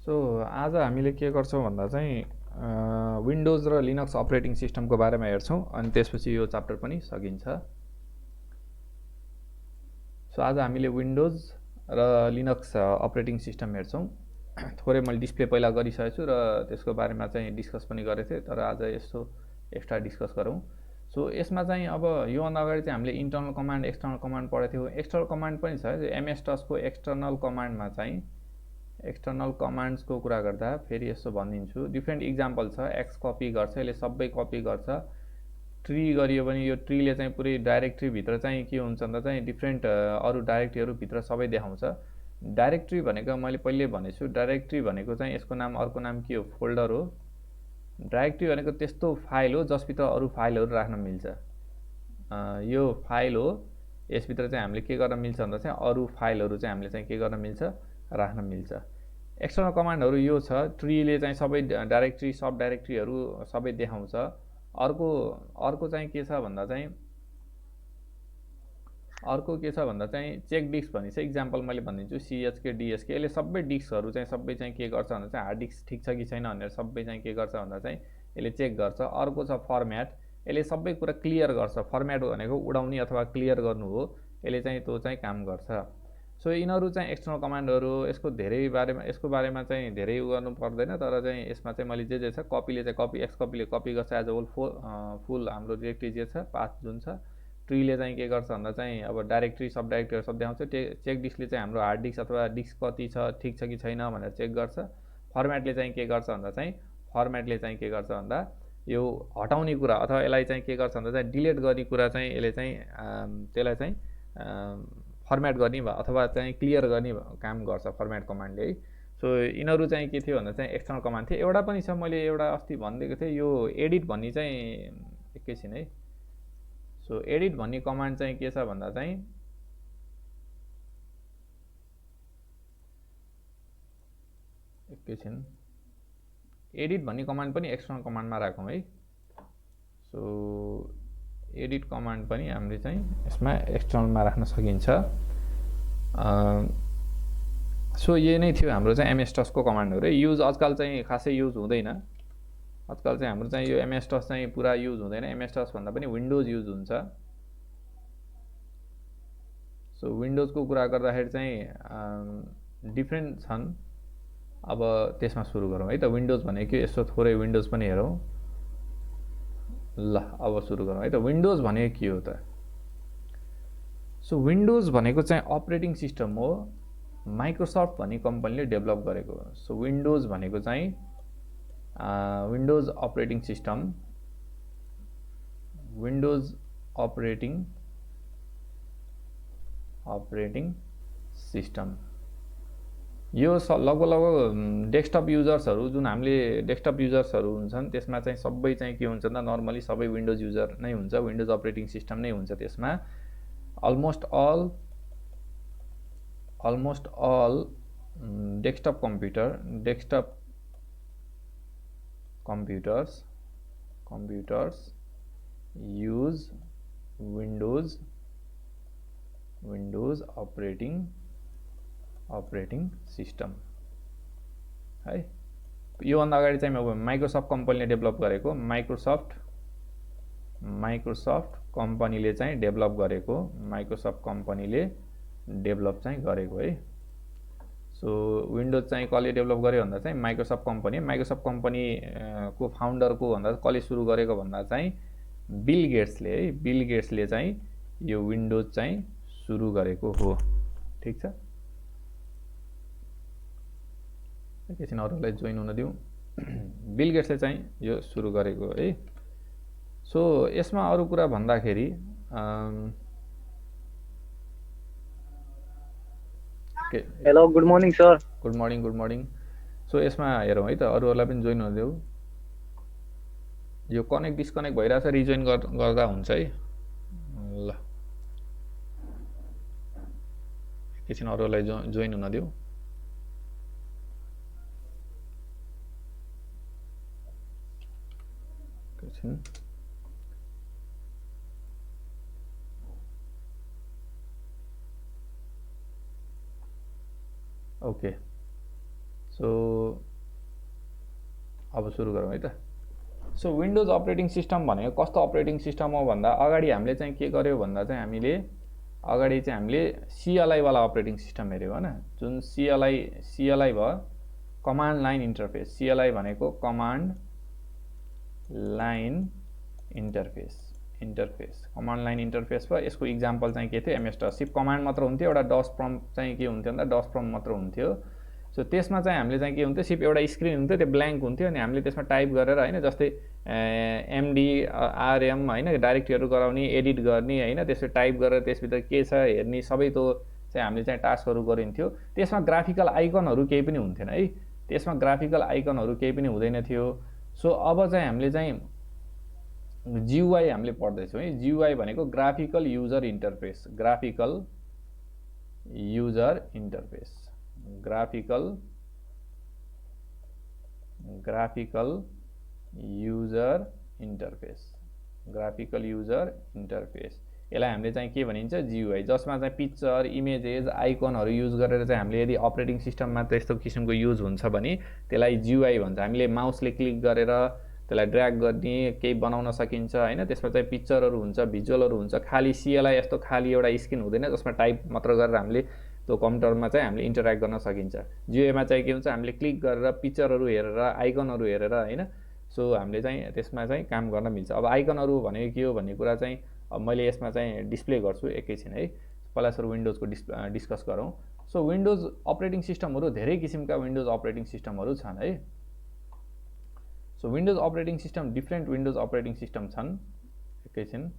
So आज हामीले के गर्छौँ भन्दा चाहिँ विन्डोज र लिनक्स अपरेटिङ सिस्टमको बारेमा हेर्छौँ अनि त्यसपछि यो च्याप्टर पनि सकिन्छ। सो आज हामीले विन्डोज र लिनक्स अपरेटिङ सिस्टम हेर्छौँ। थोरै मैले डिस्प्ले पहिला गरिसकेको छु र त्यसको बारेमा चाहिँ डिस्कस पनि गरेको थिएँ, तर आज यस्तो एक्स्ट्रा डिस्कस गरौँ। सो यसमा चाहिँ अब योभन्दा अगाडि चाहिँ हामीले इन्टर्नल कमान्ड एक्सटर्नल कमान्ड पढेको थियौँ। एक्सटर्नल कमान्ड पनि छ। एमएस टसको एक्सटर्नल कमान्डमा चाहिँ एक्सटर्नल कमान्ड्सको कुरा गर्दा फेरि यसो भनिदिन्छु, डिफ्रेन्ट इक्जाम्पल छ। एक्स कपी गर्छ, यसले सबै कपी गर्छ। ट्री गरियो भने यो ट्रीले चाहिँ पुरै डाइरेक्ट्रीभित्र चाहिँ के हुन्छ भन्दा चाहिँ डिफ्रेन्ट अरू डाइरेक्ट्रीहरूभित्र सबै देखाउँछ। डाइरेक्ट्री भनेको मैले पहिल्यै भनेको छु, डाइरेक्ट्री भनेको चाहिँ यसको नाम अर्को नाम के हो, फोल्डर हो। डाइरेक्ट्री भनेको त्यस्तो फाइल हो जसभित्र अरू फाइलहरू राख्न मिल्छ। यो फाइल हो, यसभित्र चाहिँ हामीले के गर्न मिल्छ भन्दा चाहिँ अरू फाइलहरू चाहिँ हामीले चाहिँ के गर्न मिल्छ, राख्न मिल्छ। एक्सटर्नल कमान्डहरू यो छ, ट्रीले चाहिँ सबै डाइरेक्ट्री सब डाइरेक्ट्रीहरू सबै देखाउँछ। अर्को चाहिँ के छ भन्दा चाहिँ चेक डिस्क भनिन्छ। इक्जाम्पल मैले भनिदिन्छु, सिएचके डिएसके, यसले सबै डिस्कहरू चाहिँ सबै चाहिँ के गर्छ भन्दा चाहिँ हार्ड डिस्क ठिक छ कि छैन भनेर सबै चाहिँ के गर्छ भन्दा चाहिँ यसले चेक गर्छ। अर्को छ फर्म्याट, यसले सबै कुरा क्लियर गर्छ। फर्म्याट भनेको उडाउने अथवा क्लियर गर्नु हो, यसले चाहिँ त्यो चाहिँ काम गर्छ। सो यिनीहरू चाहिँ एक्सटर्नल कमान्डहरू। यसको बारेमा चाहिँ धेरै गर्नु पर्दैन, तर चाहिँ यसमा चाहिँ मैले जे छ, कपीले चाहिँ कपी, एक्स कपीले कपी गर्छ एज अ होल फुल हाम्रो डिरेक्ट्री जे छ, पाथ जुन छ। ट्रीले चाहिँ के गर्छ भन्दा चाहिँ अब डाइरेक्ट्री सब डाइरेक्ट्रीहरू सब देखाउँछ। चेक डिस्कले चाहिँ हाम्रो हार्ड डिस्क अथवा डिस्क कति छ, ठिक छ कि छैन भनेर चेक गर्छ। फर्म्याटले चाहिँ के गर्छ भन्दा यो हटाउने कुरा अथवा यसलाई चाहिँ के गर्छ भन्दा चाहिँ डिलिट गर्ने कुरा चाहिँ यसले चाहिँ त्यसलाई चाहिँ फर्म्याट गर्ने अथवा चाहिँ क्लियर गर्ने काम गर्छ फर्म्याट कमान्डले है। सो यिनीहरू चाहिँ के थियो भन्दा चाहिँ एक्सटर्नल कमान्ड थियो। एउटा पनि छ, मैले एउटा अस्ति भनिदिएको थिएँ, यो एडिट भन्ने चाहिँ एकैछिन है। सो एडिट भन्ने कमान्ड चाहिँ के छ भन्दा चाहिँ एकैछिन, एडिट भन्ने कमान्ड पनि एक्सटर्नल कमान्डमा राखौँ है। सो एडिट कमान्ड पनि हामीले चाहिँ यसमा एक्सटर्नलमा राख्न सकिन्छ। सो यो नै थियो हाम्रो चाहिँ एमएस टसको कमान्डहरू है। युज आजकल चाहिँ खासै युज हुँदैन। आजकल चाहिँ हाम्रो चाहिँ यो एमएस टस चाहिँ पुरा युज हुँदैन। एमएस टस भन्दा पनि विन्डोज युज हुन्छ। सो विन्डोजको कुरा गर्दाखेरि चाहिँ डिफ्रेन्ट छन्। अब त्यसमा सुरु गरौँ है त। विन्डोज भनेको यसो थोरै विन्डोज पनि हेरौँ। ल अब सुरु गरौँ है त। विन्डोज भनेको के हो त? सो विन्डोज भनेको चाहिँ अपरेटिङ सिस्टम हो, माइक्रोसफ्ट भन्ने कम्पनीले डेभलप गरेको हो। सो विन्डोज भनेको चाहिँ windows operating system, windows operating system यो लगभग डेस्कटप युजर्सहरू, जुन हामीले डेस्कटप युजर्सहरू हुन्छन् त्यसमा चाहिँ सबै चाहिँ के हुन्छ त, नर्मली सबै विन्डोज युजर नै हुन्छ, विन्डोज अपरेटिङ सिस्टम नै हुन्छ त्यसमा। Almost all desktop computers use Windows operating system है। योभन्दा अगाडि चाहिँ अब माइक्रोसफ्ट कम्पनीले डेभलप गरेको, माइक्रोसफ्ट कम्पनीले चाहिँ डेभलप गरेको, माइक्रोसफ्ट कम्पनीले डेभलप चाहिँ गरेको है। सो विन्डोज चाहिँ कसले डेभलप गर्यो भन्दा चाहिँ माइक्रोसफ्ट कम्पनी। माइक्रोसफ्ट कम्पनी को फाउन्डरको भन्दा कसले सुरु गरेको भन्दा चाहिँ बिल गेट्सले है। बिल गेट्सले चाहिँ यो विन्डोज चाहिँ सुरु गरेको हो। ठिक छ, एकैछिन अरूलाई जोइन हुन दिउँ। बिल गेट्सले चाहिँ यो सुरु गरेको है। सो यसमा अरू कुरा भन्दाखेरि hello, good morning sir. Good morning. So यसमा हेरौँ है त, अरूहरूलाई पनि जोइन हुन देऊ। यो कनेक्ट डिस्कनेक्ट भइरहेछ, रिजोइन गर्दा हुन्छ है। ल एकैछिन अरूहरूलाई जोइन हुन देऊ। एकैछिन ओके। सो अब सुरु गरौँ है त। सो विन्डोज अपरेटिङ सिस्टम भनेको कस्तो अपरेटिङ सिस्टम हो भन्दा अगाडि हामीले चाहिँ के गर्यो भन्दा चाहिँ हामीले अगाडि चाहिँ हामीले CLI वाला अपरेटिङ सिस्टम हेऱ्यौँ हैन। जुन CLI भयो कमान्ड लाइन इन्टरफेस। CLI भनेको command line interface command line interface भयो। यसको इक्जाम्पल चाहिँ के थियो, MS-DOS सिप कमान्ड मात्र हुन्थ्यो, एउटा डस प्रम्प्ट चाहिँ के हुन्थ्यो भन्दा डस प्रम्प्ट मात्र हुन्थ्यो। सो त्यसमा चाहिँ हामीले चाहिँ के हुन्थ्यो, सिप एउटा स्क्रिन हुन्थ्यो, त्यो ब्ल्याङ्क हुन्थ्यो अनि हामीले त्यसमा टाइप गरेर हैन, जस्तै MD RM हैन, डाइरेक्टरीहरू गराउने, एडिट गर्ने हैन, त्यसो टाइप गरेर त्यसभित्र के छ हेर्ने सबै त्यो चाहिँ हामीले चाहिँ टास्कहरू गरिन्थ्यो। त्यसमा ग्राफिकल आइकनहरू केही पनि हुन्थेन है, त्यसमा ग्राफिकल आइकनहरू केही पनि हुँदैन थियो। सो अब चाहिँ हामीले चाहिँ GUI हामीले पढ्दैछौँ है। GUI भनेको graphical user interface, graphical user interface, graphical user interface, graphical user interface. यसलाई हामीले चाहिँ के भनिन्छ, GUI, जसमा चाहिँ पिक्चर, इमेजेस, आइकनहरू युज गरेर चाहिँ हामीले यदि अपरेटिङ सिस्टममा त्यस्तो किसिमको युज हुन्छ भने त्यसलाई GUI भन्छ। हामीले माउसले क्लिक गरेर त्यसलाई ड्र्याग गर्ने, केही बनाउन सकिन्छ हैन। त्यसमा चाहिँ पिक्चरहरू हुन्छ, भिजुअलहरू हुन्छ। खाली CLI यस्तो खाली एउटा स्क्रिन हुँदैन जसमा टाइप मात्र गरेर हामीले त्यो कम्प्युटरमा चाहिँ हामीले इन्टरेक्ट गर्न सकिन्छ। GUI मा चाहिँ के हुन्छ, हामीले क्लिक गरेर पिक्चरहरू हेरेर, आइकनहरू हेरेर हैन, सो हामीले चाहिँ त्यसमा चाहिँ काम गर्न मिल्छ। अब आइकनहरू भनेको के हो भन्ने कुरा चाहिँ अब मैले यसमा चाहिँ डिस्प्ले गर्छु एकैछिन है। पहिला सुरु विन्डोजको डिस्कस गरौँ। सो विन्डोज अपरेटिङ सिस्टमहरू धेरै किसिमका विन्डोज अपरेटिङ सिस्टमहरू छन् है। So windows operating system, different windows operating system छन्। एकैछिन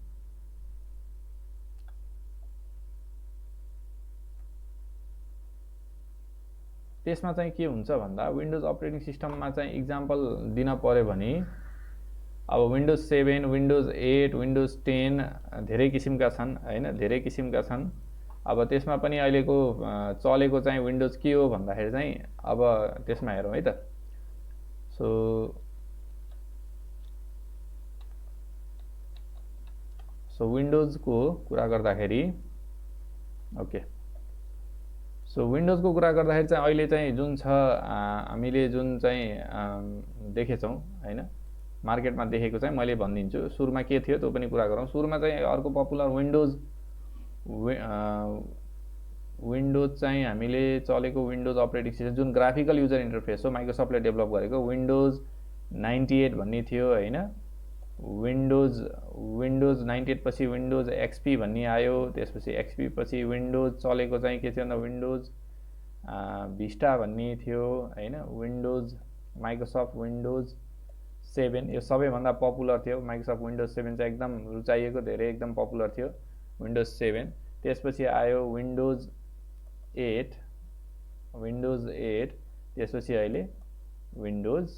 त्यसमा चाहिँ के हुन्छ भन्दा विन्डोज अपरेटिङ सिस्टममा चाहिँ इक्जाम्पल दिन पर्यो भने अब विन्डोज 7, विन्डोज 8, विन्डोज 10 धेरै किसिमका छन् हैन, धेरै किसिमका छन्। अब त्यसमा पनि अहिलेको चलेको चाहिँ विन्डोज के हो भन्दाखेरि चाहिँ अब त्यसमा हेरौँ है त। सो विन्डोजको कुरा गर्दाखेरि ओके, सो विन्डोजको कुरा गर्दाखेरि चाहिँ अहिले चाहिँ जुन छ हामीले जुन चाहिँ देखेछौँ हैन, मार्केटमा देखेको चाहिँ मैले भनिदिन्छु। सुरुमा के थियो त्यो पनि कुरा गरौँ। सुरुमा चाहिँ अर्को पपुलर विन्डोज चाहिँ हामीले चलेको विन्डोज अपरेटिङ सिस्टम जुन ग्राफिकल युजर इन्टरफेस हो, माइक्रोसफ्टले डेभलप गरेको विन्डोज 98 भन्ने थियो हैन। विन्डोज 98 पछि विन्डोज XP भन्ने आयो। त्यसपछि XP पछि विन्डोज चलेको चाहिँ के थियो भन्दा विन्डोज भिस्टा भन्ने थियो हैन। विन्डोज माइक्रोसफ्ट विन्डोज 7 यो सबैभन्दा पपुलर थियो। माइक्रोसफ्ट विन्डोज 7 चाहिँ एकदम रुचाइएको, धेरै एकदम पपुलर थियो विन्डोज 7। त्यसपछि आयो विन्डोज 8, त्यसपछि अहिले विन्डोज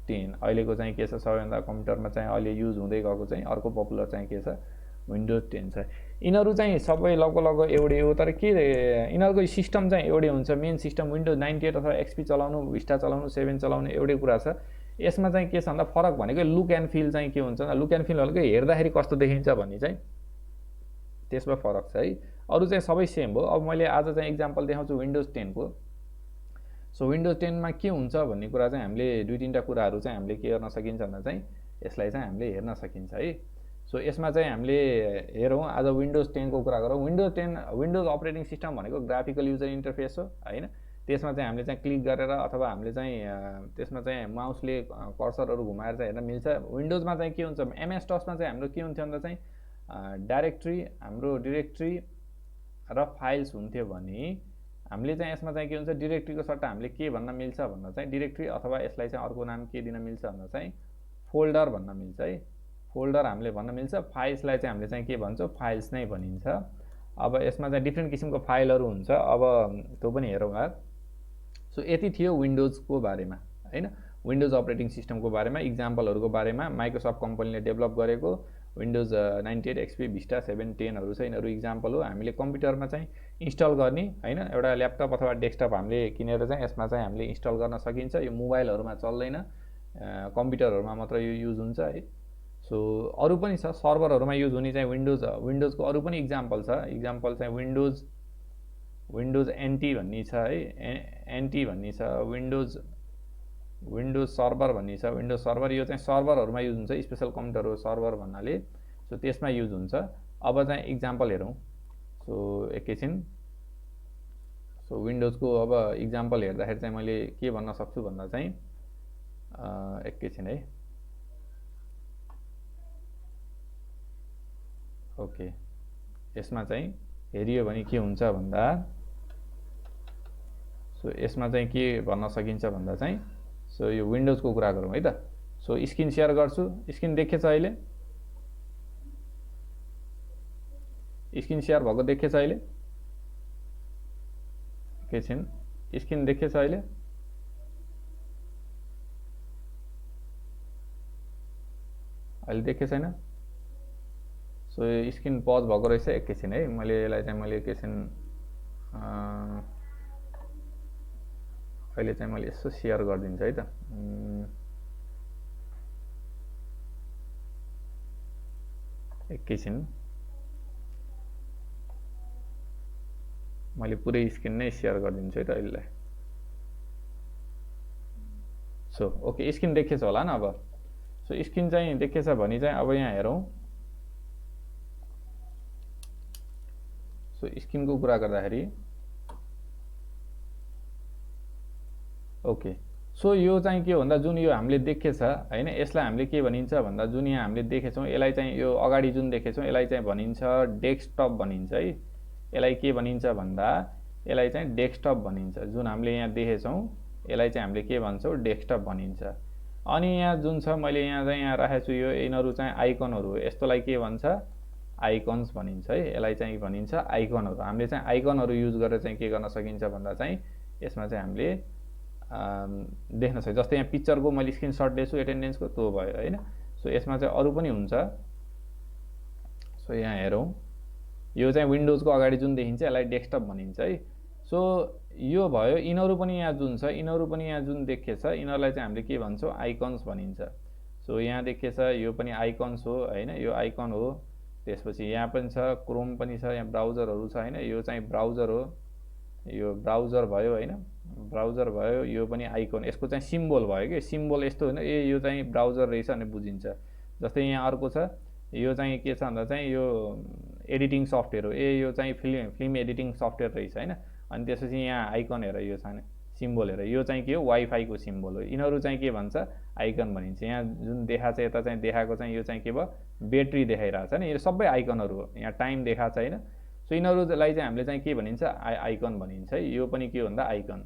10। अहिलेको चाहिँ के छ, सबैभन्दा कम्प्युटरमा चाहिँ अहिले युज हुँदै गएको चाहिँ अर्को पपुलर चाहिँ के छ, विन्डोज 10 छ। यिनीहरू चाहिँ सबै लगभग एउटै हो, तर के यिनीहरूको सिस्टम चाहिँ एउटै हुन्छ। मेन सिस्टम विन्डोज 98 अथवा XP चलाउनु, भिस्टा चलाउनु, 7 चलाउनु एउटै कुरा छ। यसमा चाहिँ के छ भन्दा फरक भनेको लुक एन्ड फिल चाहिँ के हुन्छ, लुक एन्ड फिल भनेको हेर्दाखेरि कस्तो देखिन्छ भन्ने चाहिँ त्यसमा फरक छ है। अरू चाहिँ सबै सेम हो। अब मैले आज चाहिँ इक्जाम्पल देखाउँछु विन्डोज 10 को। सो विन्डोज 10 मा के हुन्छ भन्ने कुरा चाहिँ हामीले दुई तीनटा कुराहरू चाहिँ हामीले के गर्न सकिन्छ भन्दा चाहिँ यसलाई चाहिँ हामीले हेर्न सकिन्छ है। सो यसमा चाहिँ हामीले हेरौँ आज विन्डोज 10 को कुरा गरौँ। विन्डोज अपरेटिङ सिस्टम भनेको ग्राफिकल युजर इन्टरफेस हो हैन। त्यसमा चाहिँ हामीले चाहिँ क्लिक गरेर अथवा हामीले चाहिँ त्यसमा चाहिँ माउसले कर्सरहरू घुमाएर चाहिँ हेर्न मिल्छ। विन्डोजमा चाहिँ के हुन्छ, MS-DOS मा चाहिँ हाम्रो के हुन्थ्यो भन्दा चाहिँ हाम्रो डिरेक्टरी र फाइल्स हुन्थ्यो भने हामीले चाहिँ यसमा चाहिँ के हुन्छ, डिरेक्टरीको सट्टा हामीले के भन्न मिल्छ भन्दा चाहिँ डिरेक्टरी अथवा यसलाई चाहिँ अर्को नाम के दिन मिल्छ भन्दा चाहिँ फोल्डर भन्न मिल्छ है। फोल्डर हामीले भन्न मिल्छ। फाइल्सलाई चाहिँ हामीले चाहिँ के भन्छौँ, फाइल्स नै भनिन्छ। अब यसमा चाहिँ डिफ्रेन्ट किसिमको फाइलहरू हुन्छ, अब त्यो पनि हेरौँ आज। सो यति थियो विन्डोजको बारेमा हैन, विन्डोज अपरेटिङ सिस्टमको बारेमा, इक्जाम्पलहरूको बारेमा। माइक्रोसफ्ट कम्पनीले डेभलप गरेको विन्डोज 98, XP, भिस्टा 7, 10हरू छ। यिनीहरू इक्जाम्पल हो। हामीले कम्प्युटरमा चाहिँ इन्स्टल गर्ने हैन, एउटा ल्यापटप अथवा डेस्कटप हामीले किनेर चाहिँ यसमा चाहिँ हामीले इन्स्टल गर्न सकिन्छ। यो मोबाइलहरूमा चल्दैन, कम्प्युटरहरूमा मात्र यो युज हुन्छ है। सो अरू पनि छ, सर्भरहरूमा युज हुने चाहिँ विन्डोजको अरू पनि इक्जाम्पल छ। इक्जाम्पल चाहिँ विन्डोज एनटी भन्ने छ है, एनटी भन्ने छ, विन्डोज सर्भर भन्ने छ, विन्डोज सर्भर यो चाहिँ सर्भरहरूमा युज हुन्छ, स्पेसल कम्प्युटर हो सर्भर भन्नाले, सो त्यसमा युज हुन्छ। अब चाहिँ इक्जाम्पल हेरौँ, सो एकैछिन। सो विन्डोजको अब इक्जाम्पल हेर्दाखेरि चाहिँ मैले के भन्न सक्छु भन्दा चाहिँ एकैछिन है, ओके। यसमा चाहिँ हेरियो भने के हुन्छ भन्दा, सो यसमा चाहिँ के भन्न सकिन्छ भन्दा चाहिँ, सो यो विन्डोजको कुरा गरौँ है त। सो स्क्रिन सेयर गर्छु, स्क्रिन देखेछ अहिले, स्क्रिन सेयर भएको देखेछ अहिले, एकैछिन, स्क्रिन देखेछ अहिले, अहिले देखे छैन? सो यो स्क्रिन पज भएको रहेछ, एकैछिन है, मैले यसलाई चाहिँ मैले एकैछिन अहिले चाहिँ मैले यसो सेयर गरिदिन्छु है त। एकैछिन, मैले पुरै स्क्रिन नै सेयर गरिदिन्छु है त यसलाई। सो ओके, स्क्रिन देखेछ होला न अब? सो स्क्रिन चाहिँ देखेछ भने चाहिँ अब यहाँ हेरौँ, सो स्क्रिनको कुरा गर्दाखेरि ओके। सो यो चाहिँ के हो भन्दा जुन यो हामीले देखेछ हैन, यसलाई हामीले के भनिन्छ भन्दा जुन यहाँ हामीले देखेछौँ यसलाई चाहिँ यो अगाडि जुन देखेछौँ यसलाई चाहिँ भनिन्छ डेस्कटप भनिन्छ है। यसलाई के भनिन्छ भन्दा यसलाई चाहिँ डेस्कटप भनिन्छ। जुन हामीले यहाँ देखेछौँ यसलाई चाहिँ हामीले के भन्छौँ, डेस्कटप भनिन्छ। अनि यहाँ जुन छ मैले यहाँ चाहिँ यहाँ राखेको छु यो यिनीहरू चाहिँ आइकनहरू हो, यस्तोलाई के भन्छ, आइकन्स भनिन्छ है। यसलाई चाहिँ भनिन्छ आइकनहरू। हामीले चाहिँ आइकनहरू युज गरेर चाहिँ के गर्न सकिन्छ भन्दा चाहिँ यसमा चाहिँ हामीले देख्न सक्छ। जस्तै यहाँ पिक्चरको मैले स्क्रिनसट लिएछु एटेन्डेन्सको, त्यो भयो हैन। सो यसमा चाहिँ अरू पनि हुन्छ। सो यहाँ हेरौँ, यो चाहिँ विन्डोजको अगाडि जुन देखिन्छ यसलाई डेस्कटप भनिन्छ है। सो यो भयो, यिनीहरू पनि यहाँ जुन छ, यिनीहरू पनि यहाँ जुन देखेछ यिनीहरूलाई चाहिँ हामीले के भन्छौँ, आइकन्स भनिन्छ। सो यहाँ देखेछ यो पनि आइकन्स हो हैन, यो आइकन हो। त्यसपछि यहाँ पनि छ, क्रोम पनि छ, यहाँ ब्राउजरहरू छ हैन, यो चाहिँ ब्राउजर हो, यो ब्राउजर भयो हैन, ब्राउजर भयो, यो पनि आइकन, यसको चाहिँ सिम्बल भयो कि सिम्बल यस्तो होइन, यो चाहिँ ब्राउजर रहेछ भने बुझिन्छ। जस्तै यहाँ अर्को छ, यो चाहिँ के छ भन्दा चाहिँ यो एडिटिङ सफ्टवेयर हो, यो चाहिँ फिल्म एडिटिङ सफ्टवेयर रहेछ हैन। अनि त्यसपछि यहाँ आइकन हेर, यो छ सिम्बल हेर, यो चाहिँ के हो, वाइफाईको सिम्बल हो। यिनीहरू चाहिँ के भन्छ, आइकन भनिन्छ। यहाँ जुन देखाएको छ यता चाहिँ देखाएको चाहिँ यो चाहिँ के भयो, ब्याट्री देखाइरहेको छ नि, यो सबै आइकनहरू हो। यहाँ टाइम देखाएको छ हैन। सो यिनीहरूलाई चाहिँ हामीले चाहिँ के भनिन्छ, आइकन भनिन्छ है। यो पनि के हो भन्दा आइकन।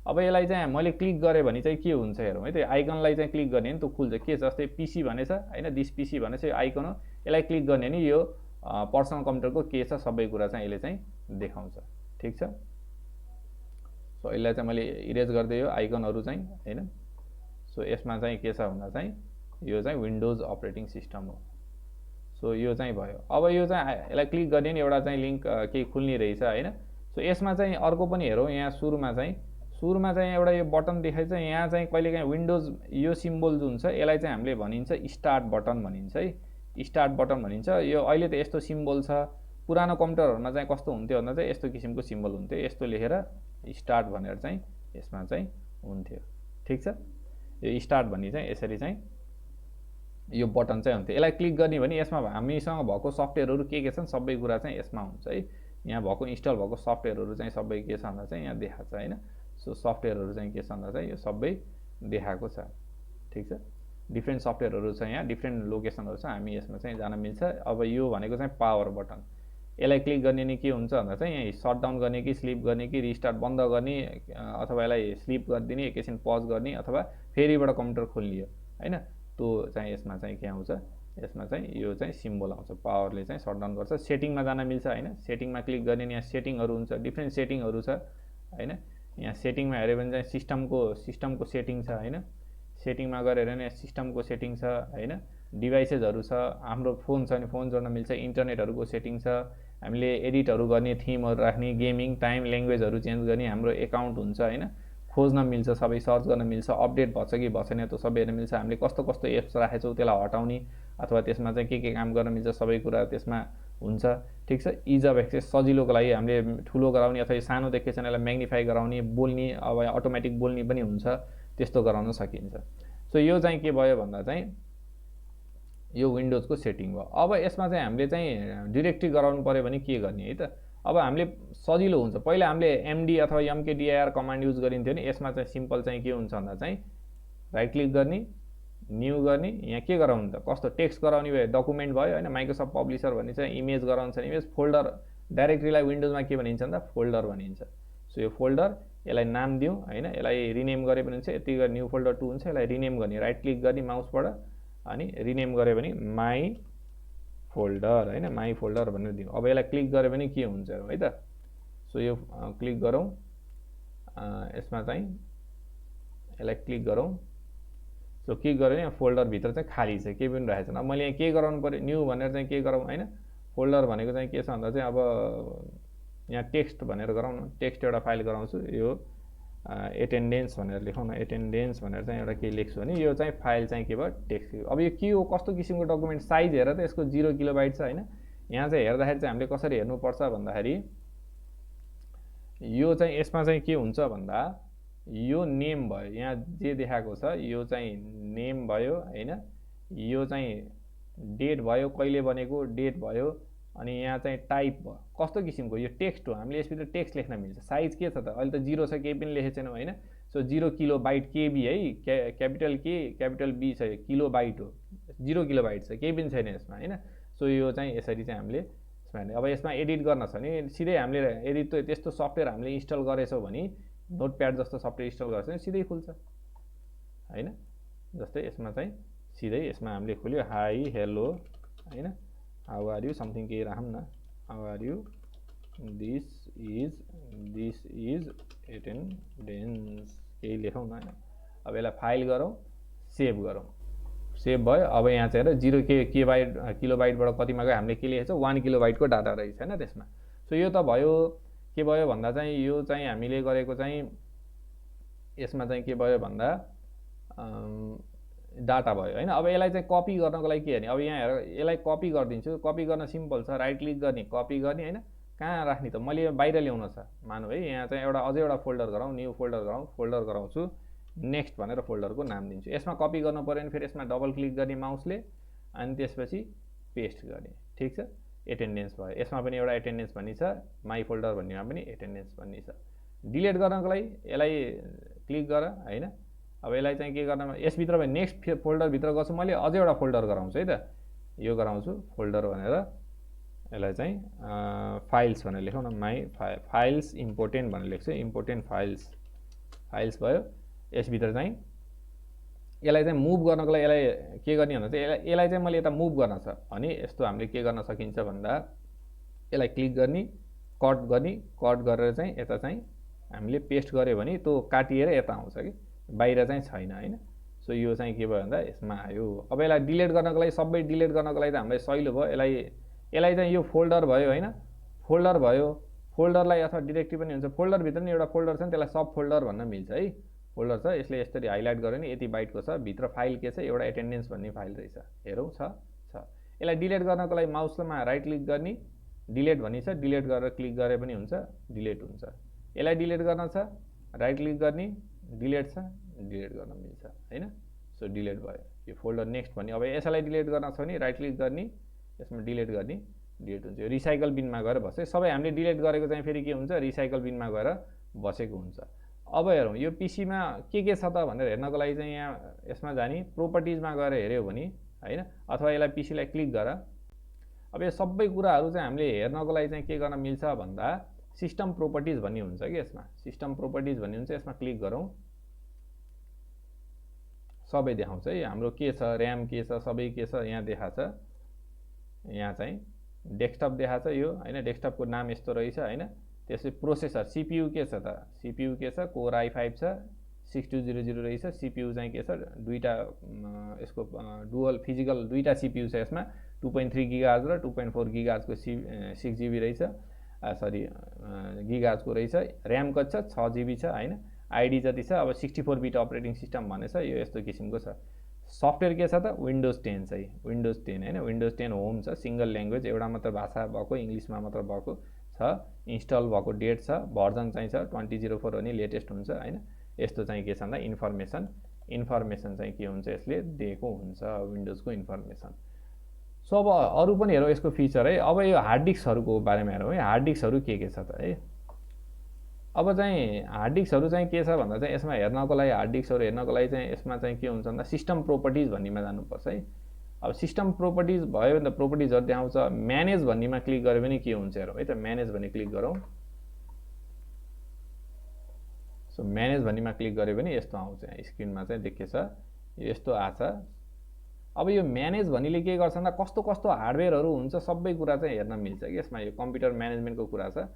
अब यसलाई चाहिँ मैले क्लिक गरेँ भने चाहिँ के हुन्छ हेरौँ है। त्यो आइकनलाई चाहिँ क्लिक गर्ने नि त्यो खुल्छ, के छ जस्तै पिसी भनेछ हैन, दिस पिसी भनेछ, यो आइकन हो। यसलाई क्लिक गर्ने नि यो पर्सनल कम्प्युटरको के छ सबै कुरा चाहिँ यसले चाहिँ देखाउँछ। ठिक छ। सो यसलाई चाहिँ मैले इरेज गरिदिएँ यो आइकनहरू चाहिँ हैन। सो यसमा चाहिँ के छ भन्दा चाहिँ यो चाहिँ विन्डोज अपरेटिङ सिस्टम हो। सो यो चाहिँ भयो। अब यो चाहिँ यसलाई क्लिक गर्ने नि एउटा चाहिँ लिङ्क केही खुल्ने रहेछ हैन। सो यसमा चाहिँ अर्को पनि हेरौँ, यहाँ सुरुमा चाहिँ एउटा यो बटन देखाइन्छ। यहाँ चाहिँ कहिलेकाहीँ विन्डोज यो सिम्बल जुन छ यसलाई चाहिँ हामीले भनिन्छ स्टार्ट बटन भनिन्छ है, स्टार्ट बटन भनिन्छ। यो अहिले त यस्तो सिम्बल छ, पुरानो कम्प्युटरहरूमा चाहिँ कस्तो हुन्थ्यो भन्दा चाहिँ यस्तो किसिमको सिम्बल हुन्थ्यो, यस्तो लेखेर स्टार्ट भनेर चाहिँ यसमा चाहिँ हुन्थ्यो। ठिक छ। यो स्टार्ट भन्ने चाहिँ यसरी चाहिँ यो बटन चाहिँ हुन्थ्यो। यसलाई क्लिक गर्ने भने यसमा हामीसँग भएको सफ्टवेयरहरू के छन् सबै कुरा चाहिँ यसमा हुन्छ है। यहाँ भएको इन्स्टल भएको सफ्टवेयरहरू चाहिँ सबै के छ भन्दा चाहिँ यहाँ देखाएको छ हैन। सो सफ्टवेयरहरू चाहिँ के छ भन्दा चाहिँ यो सबै देखाएको छ। ठिक छ। डिफ्रेन्ट सफ्टवेयरहरू छ, यहाँ डिफ्रेन्ट लोकेसनहरू छ, हामी यसमा चाहिँ जान मिल्छ। अब यो भनेको चाहिँ पावर बटन। यसलाई क्लिक गर्ने नि के हुन्छ भन्दा चाहिँ यहाँ सटडाउन गर्ने कि स्लिप गर्ने कि रिस्टार्ट बन्द गर्ने अथवा यसलाई स्लिप गरिदिने, एकैछिन पज गर्ने अथवा फेरिबाट कम्प्युटर खोल्ने हैन। त्यो चाहिँ यसमा चाहिँ के आउँछ, यसमा चाहिँ यो चाहिँ सिम्बल आउँछ। पावरले चाहिँ सटडाउन गर्छ। सेटिङमा जान मिल्छ हैन। सेटिङमा क्लिक गर्ने यहाँ सेटिङहरू हुन्छ, डिफ्रेन्ट सेटिङहरू छ हैन। यहाँ सेटिङमा हेऱ्यो भने चाहिँ सिस्टमको सेटिङ छ हैन। सेटिङमा गएर हेऱ्यो भने सिस्टमको सेटिङ छ हैन। डिभाइसेसहरू छ, हाम्रो फोन छ भने फोन जोड्न मिल्छ, इन्टरनेटहरूको सेटिङ छ, हामीले एडिटहरू गर्ने, थिमहरू राख्ने, गेमिङ, टाइम, ल्याङ्ग्वेजहरू चेन्ज गर्ने, हाम्रो एकाउन्ट हुन्छ हैन, खोज्न मिल्छ, सबै सर्च गर्न मिल्छ, अपडेट भएछ कि भएन त्यो सबै हेर्न मिल्छ, हामीले कस्तो कस्तो एप्स राखेछौँ त्यसलाई हटाउने अथवा त्यसमा चाहिँ के काम गर्न मिल्छ सबै कुरा त्यसमा हुन्छ। ठिक छ, इज अफ एक्सेस सजिलोको लागि हामीले ठुलो गराउने अथवा सानो देखेको छ यसलाई म्याग्निफाई गराउने, बोल्ने अब अटोमेटिक बोल्ने पनि हुन्छ, त्यस्तो गराउन सकिन्छ। सो यो चाहिँ के भयो भन्दा चाहिँ यो विन्डोजको सेटिङ भयो। अब यसमा चाहिँ हामीले चाहिँ डिरेक्टरी गराउनु पऱ्यो भने के गर्ने है त। अब हामीले सजिलो हुन्छ, पहिला हामीले एमडी अथवा एमकेडिआर कमान्ड युज गरिन्थ्यो नि, यसमा चाहिँ सिम्पल चाहिँ के हुन्छ भन्दा चाहिँ राइट क्लिक गर्ने, न्यू गर्ने, यहाँ के गराउनु त, कस्तो टेक्स्ट गराउने भयो, डकुमेन्ट भयो होइन, माइक्रोसफ्ट पब्लिसर भन्ने चाहिँ इमेज गराउँछ, इमेज फोल्डर, डाइरेक्टरीलाई विन्डोजमा के भनिन्छ भन्दा फोल्डर भनिन्छ। सो यो फोल्डर, यसलाई नाम दिउँ होइन, यसलाई रिनेम गरे पनि हुन्छ, यति गरेर न्यू फोल्डर 2 हुन्छ, यसलाई रिनेम गर्ने, राइट क्लिक गर्ने माउसबाट अनि रिनेम गऱ्यो भने माई फोल्डर होइन, माई फोल्डर भनेर दिउँ। अब यसलाई क्लिक गऱ्यो भने के हुन्छ है त। सो यो क्लिक गरौँ, यसमा चाहिँ यसलाई क्लिक गरौँ। सो क्लिक गऱ्यो भने फोल्डरभित्र चाहिँ खाली छ, केही पनि रहेको छैन। अब मैले यहाँ के गराउनु पऱ्यो, न्यू भनेर चाहिँ के गरौँ होइन, फोल्डर भनेको चाहिँ के छ भन्दा चाहिँ अब यहाँ टेक्स्ट भनेर गराउँ न, टेक्स्ट एउटा फाइल गराउँछु, यो एटेन्डेन्स भनेर लेखौँ न, एटेन्डेन्स भनेर चाहिँ एउटा के लेख्छु भने यो चाहिँ फाइल चाहिँ के भयो, टेक्स्ट। अब यो के हो, कस्तो किसिमको डकुमेन्ट, साइज हेर त, यसको 0 किलोबाइट छ होइन। यहाँ चाहिँ हेर्दाखेरि चाहिँ हामीले कसरी हेर्नुपर्छ भन्दाखेरि यो चाहिँ यसमा चाहिँ के हुन्छ भन्दा यो नेम भयो, यहाँ जे देखाएको छ यो चाहिँ नेम भयो होइन, यो चाहिँ डेट भयो, कहिले बनेको डेट भयो, अनि यहाँ चाहिँ टाइप भयो, कस्तो किसिमको यो टेक्स्ट हो, हामीले यसभित्र टेक्स्ट लेख्न मिल्छ। साइज के छ त, अहिले त 0 छ, केही पनि लेखेको छैनौँ होइन। सो 0 किलोबाइट केबी है, क्यापिटल के क्यापिटल बी छ, किलो बाइट हो, 0 किलोबाइट छ, केही पनि छैन यसमा होइन। सो यो चाहिँ यसरी चाहिँ हामीले यसमा, अब यसमा एडिट गर्न छ भने सिधै हामीले एडिट त्यस्तो सफ्टवेयर हामीले इन्स्टल गरेछौँ भने, नोटप्याड जस्तो सफ्टवेयर इन्स्टल गर्छ भने सिधै खुल्छ होइन। जस्तै यसमा चाहिँ सिधै यसमा हामीले खोल्यो, हाई हेलो होइन, हाउ आर यू समथिङ केही राखौँ न, how are you, this is attendance केही लेखौँ न होइन। अब यसलाई फाइल गरौँ, सेभ गरौँ, सेभ भयो। अब यहाँ चाहिँ हेर 0 किलोबाइटबाट कतिमा गयो, हामीले के लेखेको छ 1 किलोबाइटको डाटा रहेछ होइन त्यसमा। सो यो त भयो, के भयो भन्दा चाहिँ यो चाहिँ हामीले गरेको चाहिँ यसमा चाहिँ के भयो भन्दा डाटा भयो होइन। अब यसलाई चाहिँ कपी गर्नको लागि के गर्ने, अब यहाँ हेर यसलाई कपी गरिदिन्छु, कपी गर्न सिम्पल छ, राइट क्लिक गर्ने, कपी गर्ने होइन, कहाँ राख्ने त, मैले बाहिर ल्याउन छ मानौँ है, यहाँ चाहिँ एउटा अझै एउटा फोल्डर गराउँ, न्यू फोल्डर गराउँ, फोल्डर गराउँछु, नेक्स्ट भनेर फोल्डरको नाम दिन्छु। यसमा कपी गर्नु पऱ्यो भने फेरि यसमा डबल क्लिक गर्ने माउसले, अनि त्यसपछि पेस्ट गर्ने। ठिक छ, एटेन्डेन्स भयो, यसमा पनि एउटा एटेन्डेन्स भन्ने छ, माई फोल्डर भन्नेमा पनि एटेन्डेन्स भन्ने छ। डिलिट गर्नको लागि यसलाई क्लिक गर होइन। अब यसलाई चाहिँ के गर्न, यसभित्र भयो नेक्स्ट फोल्डरभित्र गर्छु मैले, अझै एउटा फोल्डर गराउँछु है त, यो गराउँछु फोल्डर भनेर, यसलाई चाहिँ फाइल्स भनेर लेखौँ न, माई फाइल्स इम्पोर्टेन्ट भनेर लेख्छु, इम्पोर्टेन्ट फाइल्स भयो। यसभित्र चाहिँ यसलाई चाहिँ मुभ गर्नको लागि यसलाई के गर्ने भन्दा चाहिँ यसलाई चाहिँ मैले यता मुभ गर्न छ भने यस्तो हामीले के गर्न सकिन्छ भन्दा यसलाई क्लिक गर्ने, कट गर्ने, कट गरेर चाहिँ यता चाहिँ हामीले पेस्ट गऱ्यो भने त्यो काटिएर यता आउँछ कि बाहिर चाहिँ छैन होइन। सो यो चाहिँ के भयो भन्दा यसमा आयो। अब यसलाई डिलिट गर्नको लागि, सबै डिलिट गर्नको लागि त हामीलाई सहिलो भयो, यसलाई चाहिँ यो फोल्डर भयो होइन, फोल्डर भयो, फोल्डरलाई अथवा डिरेक्टरी पनि हुन्छ, फोल्डरभित्र नि एउटा फोल्डर छ नि त्यसलाई सब फोल्डर भन्न मिल्छ है, फोल्डर छ, यसले यसरी हाइलाइट गर्यो भने यति बाइटको छ, भित्र फाइल के छ, एउटा एटेन्डेन्स भन्ने फाइल रहेछ, हेरौँ छ। यसलाई डिलिट गर्नको लागि माउसमा राइट क्लिक गर्ने, डिलिट भन्ने छ, डिलिट गरेर क्लिक गरे पनि हुन्छ, डिलिट हुन्छ। यसलाई डिलिट गर्न छ, राइट क्लिक गर्ने, डिलिट छ, डिलिट गर्न मिल्छ होइन। सो डिलिट भयो यो फोल्डर, नेक्स्ट भन्ने। अब यसलाई डिलिट गर्न छ भने राइट क्लिक गर्ने, यसमा डिलिट गर्ने, डिलिट हुन्छ। यो रिसाइकल बिनमा गएर बस्छ, सबै हामीले डिलिट गरेको चाहिँ फेरि के हुन्छ, रिसाइकल बिनमा गएर बसेको हुन्छ। अब हेरौँ यो पिसीमा के छ त भनेर हेर्नको लागि चाहिँ यहाँ यसमा जाने, प्रोपर्टिजमा गएर हेऱ्यो भने होइन, अथवा यसलाई पिसीलाई क्लिक गर। अब यो सबै कुराहरू चाहिँ हामीले हेर्नको लागि चाहिँ के गर्न मिल्छ भन्दा सिस्टम प्रोपर्टिज भन्ने हुन्छ कि यसमा, सिस्टम प्रोपर्टिज भन्ने हुन्छ, यसमा क्लिक गरौँ, सबै देखाउँछ है, हाम्रो के छ, ऱ्याम के छ, सबै के छ यहाँ देखाएको छ। यहाँ चाहिँ डेस्कटप देखाएको छ यो होइन, डेस्कटपको नाम यस्तो रहेछ होइन। त्यसै प्रोसेसर सीपीयू के छ त, सीपीयू के छ, कोर i5 छ, 6200 रहेछ। सीपीयू चाहिँ के छ, दुईटा यसको डुअल फिजिकल दुईटा सीपीयू छ यसमा, 2.3 गिगाहर्ज र 2.4 गिगाहर्जको 6 GB रहेछ, सरी गिगाहर्जको रहेछ। ऱ्याम कति छ, 6 GB छ होइन। आइडी जति छ, अब 64 बिट अपरेटिङ सिस्टम भनेछ, यो यस्तो किसिमको छ। सफ्टवेयर के छ त विन्डोज 10 चाहिँ विन्डोज 10 हैन विन्डोज 10 होम छ सिंगल ल्याङ्ग्वेज एउटा मात्र भाषा भएको इङ्ग्लिसमा मात्र भएको छ इन्स्टल भएको डेट छ भर्जन चाहिँ छ 2004 अनि लेटेस्ट हुन्छ हैन यस्तो चाहिँ के छ भन्दा इन्फर्मेसन चाहिँ के हुन्छ यसले दिएको हुन्छ विन्डोजको इन्फर्मेसन सो अब अरू पनि हेरौँ यसको फिचर है अब यो हार्ड डिस्कहरूको बारेमा हेरौँ है हार्ड डिस्कहरू के छ त है अब चाहिँ हार्ड डिस्कहरू चाहिँ के छ भन्दा चाहिँ यसमा हेर्नको लागि हार्ड डिस्कहरू हेर्नको लागि चाहिँ यसमा चाहिँ के हुन्छ भन्दा सिस्टम प्रोपर्टिज भन्नेमा जानुपर्छ है अब सिस्टम प्रोपर्टिज भयो भने त प्रोपर्टिजहरू देखाउँछ म्यानेज भन्नेमा क्लिक गऱ्यो भने के हुन्छ हेरौँ है त म्यानेज भन्ने क्लिक गरौँ सो म्यानेज भन्नेमा क्लिक गऱ्यो भने यस्तो आउँछ यहाँ स्क्रिनमा चाहिँ देखेछ यस्तो आछ अब यो म्यानेज भन्नेले के गर्छ भन्दा कस्तो कस्तो हार्डवेयरहरू हुन्छ सबै कुरा चाहिँ हेर्न मिल्छ कि यसमा यो कम्प्युटर म्यानेजमेन्टको कुरा छ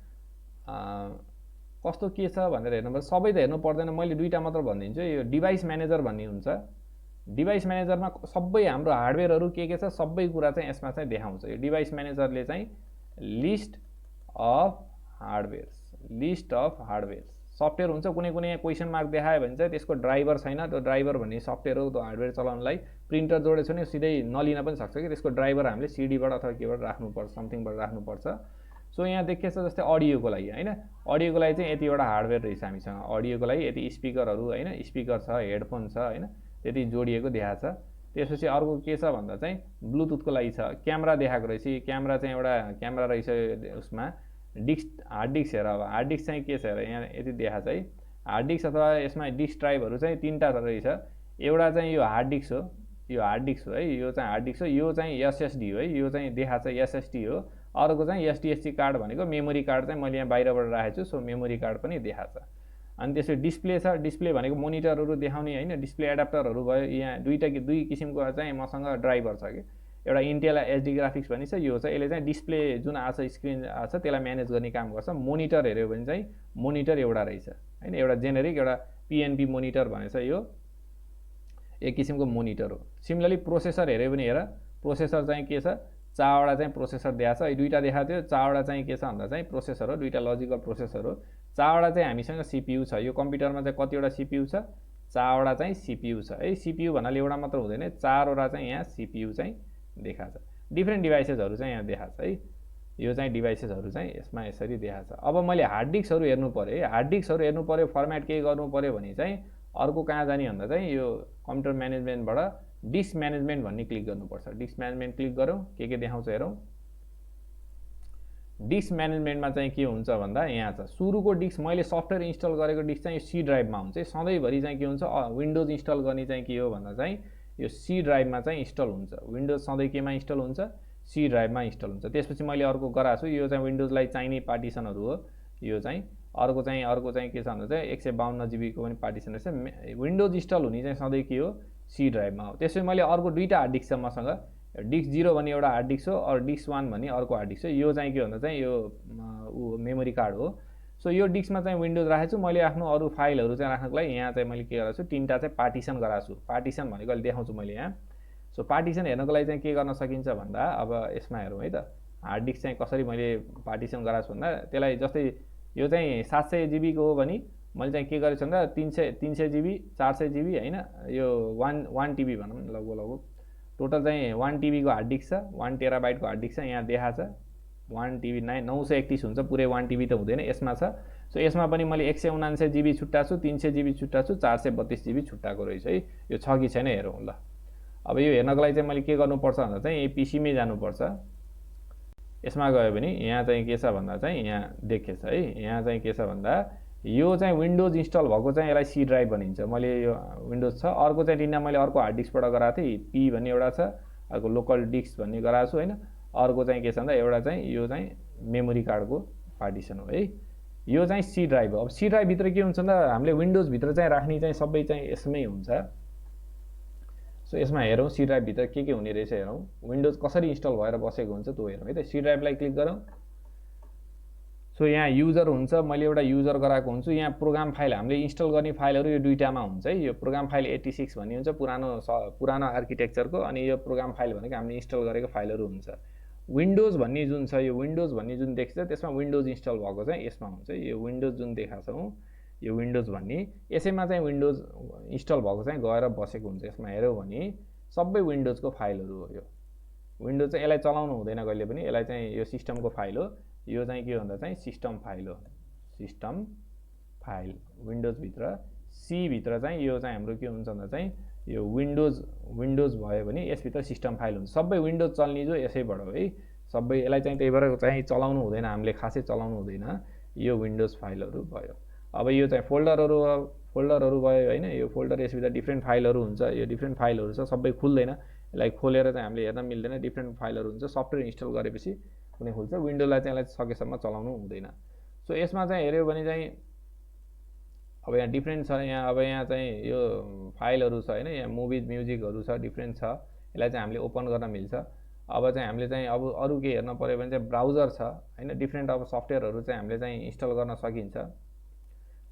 कस्तो के छ भनेर हेर्नुपर्छ सबै त हेर्नु पर्दैन मैले दुईटा मात्र भनिदिन्छु यो डिभाइस म्यानेजर भन्ने हुन्छ डिभाइस म्यानेजरमा सबै हाम्रो हार्डवेयरहरू के छ सबै कुरा चाहिँ यसमा चाहिँ देखाउँछ यो डिभाइस म्यानेजरले चाहिँ लिस्ट अफ हार्डवेयर्स सफ्टवेयर हुन्छ कुनै कुनै क्वेसन मार्क देखायो भने चाहिँ त्यसको ड्राइभर छैन त्यो ड्राइभर भन्ने सफ्टवेयर हो त्यो हार्डवेयर चलाउनलाई प्रिन्टर जोडेको छ भने सिधै नलिन पनि सक्छ कि त्यसको ड्राइभर हामीले सिडीबाट अथवा केबाट राख्नुपर्छ समथिङबाट राख्नुपर्छ सो यहाँ देखिएछ जस्तै अडियोको लागि हैन अडियोको लागि चाहिँ यतिवटा हार्डवेयर रहेछ हामीसँग अडियोको लागि यति स्पिकरहरू हैन स्पिकर छ हेडफोन छ हैन त्यति जोडिएको देखाएको छ त्यसपछि अर्को के छ भन्दा चाहिँ ब्लुटुथको लागि छ क्यामेरा देखाएको रहेछ क्यामेरा चाहिँ एउटा क्यामेरा रहेछ उसमा हार्ड डिस्क हेर अब हार्ड डिस्क चाहिँ के छ हेर यहाँ यति देखाएको छ है हार्ड डिस्क अथवा यसमा डिस्क ड्राइभहरू चाहिँ तीनटा रहेछ एउटा चाहिँ यो हार्ड डिस्क हो यो हार्ड डिस्क हो है यो चाहिँ हार्ड डिस्क हो यो चाहिँ एसएसडी हो है यो चाहिँ देखाएको छ एसएसडी हो अर्को चाहिँ एसडिएससी कार्ड भनेको मेमोरी कार्ड चाहिँ मैले यहाँ बाहिरबाट राखेको छु सो मेमोरी कार्ड पनि देखाएको छ अनि त्यसपछि डिस्प्ले छ डिस्प्ले भनेको मोनिटरहरू देखाउने होइन डिस्प्ले एडाप्टरहरू भयो यहाँ दुई किसिमको चाहिँ मसँग ड्राइभर छ कि एउटा इन्टेल एचडी ग्राफिक्स भन्ने छ यो छ यसले चाहिँ डिस्प्ले जुन आछ स्क्रिन आछ त्यसलाई म्यानेज गर्ने काम गर्छ मोनिटर हेऱ्यो भने चाहिँ मोनिटर एउटा रहेछ हैन एउटा जेनेरिक एउटा पिएनपी मोनिटर भनेछ यो एक किसिमको मोनिटर हो सिमिलरली प्रोसेसर हेऱ्यो भने हेर प्रोसेसर चाहिँ के छ चारवटा चाहिँ प्रोसेसर देखाएको छ दुईटा देखाएको थियो चारवटा चाहिँ के छ भन्दा चाहिँ प्रोसेसर हो दुईटा लजिकल प्रोसेसर हो चारवटा चाहिँ हामीसँग सिपियु छ यो कम्प्युटरमा चाहिँ कतिवटा सिपियु छ चारवटा चाहिँ सिपियु छ है सिपियु भन्नाले एउटा मात्र हुँदैन चारवटा चाहिँ यहाँ सिपियु चाहिँ देखाएको छ डिफ्रेन्ट डिभाइसेसहरू चाहिँ यहाँ देखाएको छ है यो चाहिँ डिभाइसेसहरू चाहिँ यसमा यसरी देखाएको छ अब मैले हार्ड डिस्कहरू हेर्नु पर्यो है हार्ड डिस्कहरू हेर्नु पर्यो फर्मेट के गर्नु पर्यो भने चाहिँ अर्को कहाँ जाने भन्दा चाहिँ यो कम्प्युटर म्यानेजमेन्टबाट डिस्क म्यानेजमेन्ट भन्ने क्लिक गर्नुपर्छ डिस्क म्यानेजमेन्ट क्लिक गरौँ के देखाउँछ हेरौँ डिस्क म्यानेजमेन्टमा चाहिँ के हुन्छ भन्दा यहाँ छ सुरुको डिस्क मैले सफ्टवेयर इन्स्टल गरेको डिस्क चाहिँ सी ड्राइभमा हुन्छ सधैँभरि चाहिँ के हुन्छ विन्डोज इन्स्टल गर्ने चाहिँ के हो भन्दा चाहिँ यो सी ड्राइभमा चाहिँ इन्स्टल हुन्छ विन्डोज सधैँ केमा इन्स्टल हुन्छ सी ड्राइभमा इन्स्टल हुन्छ त्यसपछि मैले अर्को गराएको छु यो चाहिँ विन्डोजलाई चाहिने पार्टिसनहरू हो यो चाहिँ अर्को चाहिँ के छ भन्दा चाहिँ 152 जिबीको पनि पार्टिसन रहेछ विन्डोज इन्स्टल हुने चाहिँ सधैँ के हो सी ड्राइभमा हो त्यसपछि मैले अर्को दुईवटा हार्ड डिस्क छ मसँग डिस्क 0 भन्ने एउटा हार्ड डिस्क हो और डिस्क 1 भन्ने अर्को हार्ड डिस्क हो यो चाहिँ के भन्दा चाहिँ यो मेमोरी कार्ड हो सो यो डिस्कमा चाहिँ विन्डोज राखेको छु मैले आफ्नो अरू फाइलहरू चाहिँ राख्नको लागि यहाँ चाहिँ मैले के गरेको छु तीनटा चाहिँ पार्टिसन गराएको छु पार्टिसन भनेको अहिले देखाउँछु मैले यहाँ सो पार्टिसन हेर्नको लागि चाहिँ के गर्न सकिन्छ भन्दा अब यसमा हेरौँ है त हार्ड डिस्क चाहिँ कसरी मैले पार्टिसन गराएको छु भन्दा त्यसलाई जस्तै यो चाहिँ 700 जिबीको हो भने मैले चाहिँ के गरेको छु भन्दा 300 जिबी 400 जिबी होइन यो 1 टिबी भनौँ न लगभग टोटल चाहिँ 1 टिबीको हार्ड डिस्क छ 1 टेराबाइटको हार्ड डिस्क छ यहाँ देखाएको छ 1 टिबी 931 हुन्छ पुरै 1 टिबी त हुँदैन यसमा छ सो यसमा पनि मैले 179 जिबी छुट्टाएको छु 300 जिबी छुट्टाएको छु 432 जिबी छुट्टाएको रहेछ है यो छ कि छैन हेरौँ ल अब यो हेर्नको लागि चाहिँ मैले के गर्नुपर्छ भन्दा चाहिँ पिसीमै जानुपर्छ यसमा गयो भने यहाँ चाहिँ के छ भन्दा चाहिँ यहाँ देखेछ है यहाँ चाहिँ के छ भन्दा यो चाहिँ विन्डोज इन्स्टल भएको चाहिँ यसलाई सी ड्राइभ भनिन्छ मैले यो विन्डोज छ अर्को चाहिँ लिन मैले अर्को हार्ड डिस्कबाट गराएको थिएँ पी भन्ने एउटा छ अर्को लोकल डिस्क भन्ने गराएको छु होइन अर्को चाहिँ के छ भन्दा एउटा चाहिँ यो चाहिँ मेमोरी कार्डको पार्टिसन हो है यो चाहिँ सी ड्राइभ हो अब सी ड्राइभभित्र के हुन्छ भन्दा हामीले विन्डोजभित्र चाहिँ राख्ने चाहिँ सबै चाहिँ यसमै हुन्छ सो यसमा हेरौँ सी ड्राइभभित्र के हुने रहेछ हेरौँ विन्डोज कसरी इन्स्टल भएर बसेको हुन्छ त्यो हेरौँ है त सी ड्राइभलाई क्लिक गरौँ सो यहाँ युजर हुन्छ मैले एउटा युजर गराएको हुन्छु यहाँ प्रोग्राम फाइल हामीले इन्स्टल गर्ने फाइलहरू यो दुईटामा हुन्छ है यो प्रोग्राम फाइल 86 भन्ने हुन्छ पुरानो आर्किटेक्चरको अनि यो प्रोग्राम फाइल भनेको हामीले इन्स्टल गरेको फाइलहरू हुन्छ विन्डोज भन्ने जुन छ यो विन्डोज भन्ने जुन देख्छ त्यसमा विन्डोज इन्स्टल भएको चाहिँ यसमा हुन्छ यो विन्डोज जुन देखाएको छौँ यो विन्डोज भन्ने यसैमा चाहिँ विन्डोज इन्स्टल भएको चाहिँ गएर बसेको हुन्छ। यसमा हेऱ्यौ भने सबै विन्डोजको फाइलहरू हो। यो विन्डोज चाहिँ यसलाई चलाउनु हुँदैन कहिले पनि, यसलाई चाहिँ यो सिस्टमको फाइल हो। यो चाहिँ के भन्दा चाहिँ सिस्टम फाइल हो। सिस्टम फाइल विन्डोजभित्र सीभित्र चाहिँ यो चाहिँ हाम्रो के हुन्छ भन्दा चाहिँ यो विन्डोज भयो भने यसभित्र सिस्टम फाइल हुन्छ। सबै विन्डोज चल्ने जो यसैबाट हो है सबै। यसलाई चाहिँ त्यही भएर चाहिँ चलाउनु हुँदैन, हामीले खासै चलाउनु हुँदैन। यो विन्डोज फाइलहरू भयो। अब यो चाहिँ फोल्डरहरू भयो होइन। यो फोल्डर यसभित्र डिफ्रेन्ट फाइलहरू हुन्छ। यो डिफ्रेन्ट फाइलहरू छ, सबै खुल्दैन। यसलाई खोलेर चाहिँ हामीले हेर्न मिल्दैन। डिफ्रेन्ट फाइलहरू हुन्छ। सफ्टवेयर इन्स्टल गरेपछि कुनै खुल्छ। विन्डोजलाई चाहिँ यसलाई सकेसम्म चलाउनु हुँदैन। सो यसमा चाहिँ हेऱ्यो भने चाहिँ अब यहाँ डिफ्रेन्ट छ। यहाँ अब यहाँ चाहिँ यो फाइलहरू छ होइन। यहाँ मुभिज म्युजिकहरू छ, डिफ्रेन्ट छ। यसलाई चाहिँ हामीले ओपन गर्न मिल्छ। अब चाहिँ हामीले चाहिँ अब अरू के हेर्न पऱ्यो भने चाहिँ ब्राउजर छ होइन। डिफ्रेन्ट अब सफ्टवेयरहरू चाहिँ हामीले चाहिँ इन्स्टल गर्न सकिन्छ।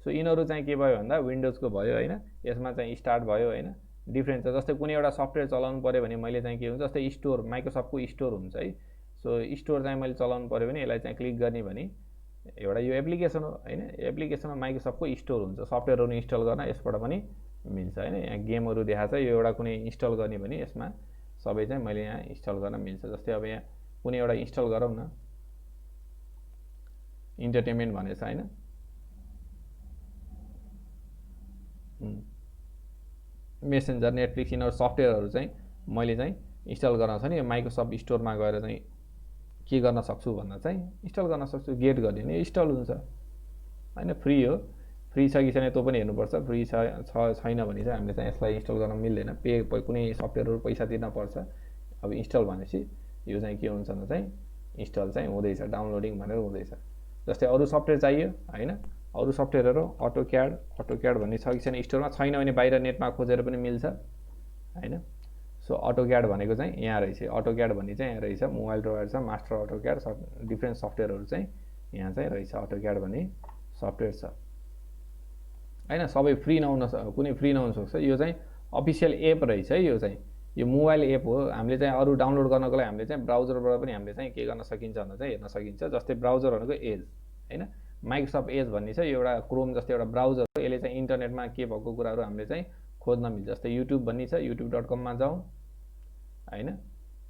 सो यिनीहरू चाहिँ के भयो भन्दा विन्डोजको भयो होइन। यसमा चाहिँ स्टार्ट भयो होइन। डिफ्रेन्ट छ। जस्तै कुनै एउटा सफ्टवेयर चलाउनु पऱ्यो भने मैले चाहिँ के हुन्छ, जस्तै स्टोर माइक्रोसफ्टको स्टोर हुन्छ है। सो स्टोर चाहिँ मैले चलाउनु पऱ्यो भने यसलाई चाहिँ क्लिक गर्ने भने एउटा यो एप्लिकेसन हो होइन। एप्लिकेसनमा माइक्रोसफ्टको स्टोर हुन्छ। सफ्टवेयरहरू इन्स्टल गर्न यसबाट पनि मिल्छ होइन। यहाँ गेमहरू देखाएको छ। यो एउटा कुनै इन्स्टल गर्ने भने यसमा सबै चाहिँ मैले यहाँ इन्स्टल गर्न मिल्छ। जस्तै अब यहाँ कुनै एउटा इन्स्टल गरौँ न, इन्टरटेनमेन्ट भनेछ होइन। मेसेन्जर, नेटफ्लिक्स यिनीहरू सफ्टवेयरहरू चाहिँ मैले चाहिँ इन्स्टल गर्न छ नि। यो माइक्रोसफ्ट स्टोरमा गएर चाहिँ के गर्न सक्छु भन्दा चाहिँ इन्स्टल गर्न सक्छु। गेट गर्ने नि इन्स्टल हुन्छ होइन। फ्री हो। फ्री छ कि छैन त्यो पनि हेर्नुपर्छ। फ्री छैन भने चाहिँ हामीले चाहिँ यसलाई इन्स्टल गर्न मिल्दैन। कुनै सफ्टवेयरहरू पैसा तिर्नुपर्छ। अब इन्स्टल भनेपछि यो चाहिँ के हुन्छ भने चाहिँ इन्स्टल चाहिँ हुँदैछ, डाउनलोडिङ भनेर हुँदैछ। जस्तै अरू सफ्टवेयर चाहियो होइन। अरू सफ्टवेयरहरू अटोक्याड भन्ने छ कि छैन स्टोरमा, छैन भने बाहिर नेटमा खोजेर पनि मिल्छ होइन। सो अटोक्याड भनेको चाहिँ यहाँ रहेछ। अटोक्याड भन्ने चाहिँ यहाँ रहेछ। मोबाइल ड्राइभर छ, मास्टर अटोक्याड, डिफ्रेन्ट सफ्टवेयरहरू चाहिँ यहाँ चाहिँ रहेछ। अटोक्याड भन्ने सफ्टवेयर छ होइन। सबै फ्री नहुन, कुनै फ्री नहुन सक्छ। यो चाहिँ अफिसियल एप रहेछ है। यो चाहिँ यो मोबाइल एप हो। हामीले चाहिँ अरू डाउनलोड गर्नको लागि हामीले चाहिँ ब्राउजरबाट पनि हामीले चाहिँ के गर्न सकिन्छ भन्दा चाहिँ हेर्न सकिन्छ। जस्तै ब्राउजर भनेको एज होइन। माइक्रोसफ्ट एज भन्ने छ। यो एउटा क्रोम जस्तै एउटा ब्राउजर हो। यसले चाहिँ इन्टरनेटमा के भएको कुराहरू हामीले चाहिँ खोज्न मिल्छ। जस्तै युट्युब भन्ने छ। youtube.com-मा जाउँ होइन।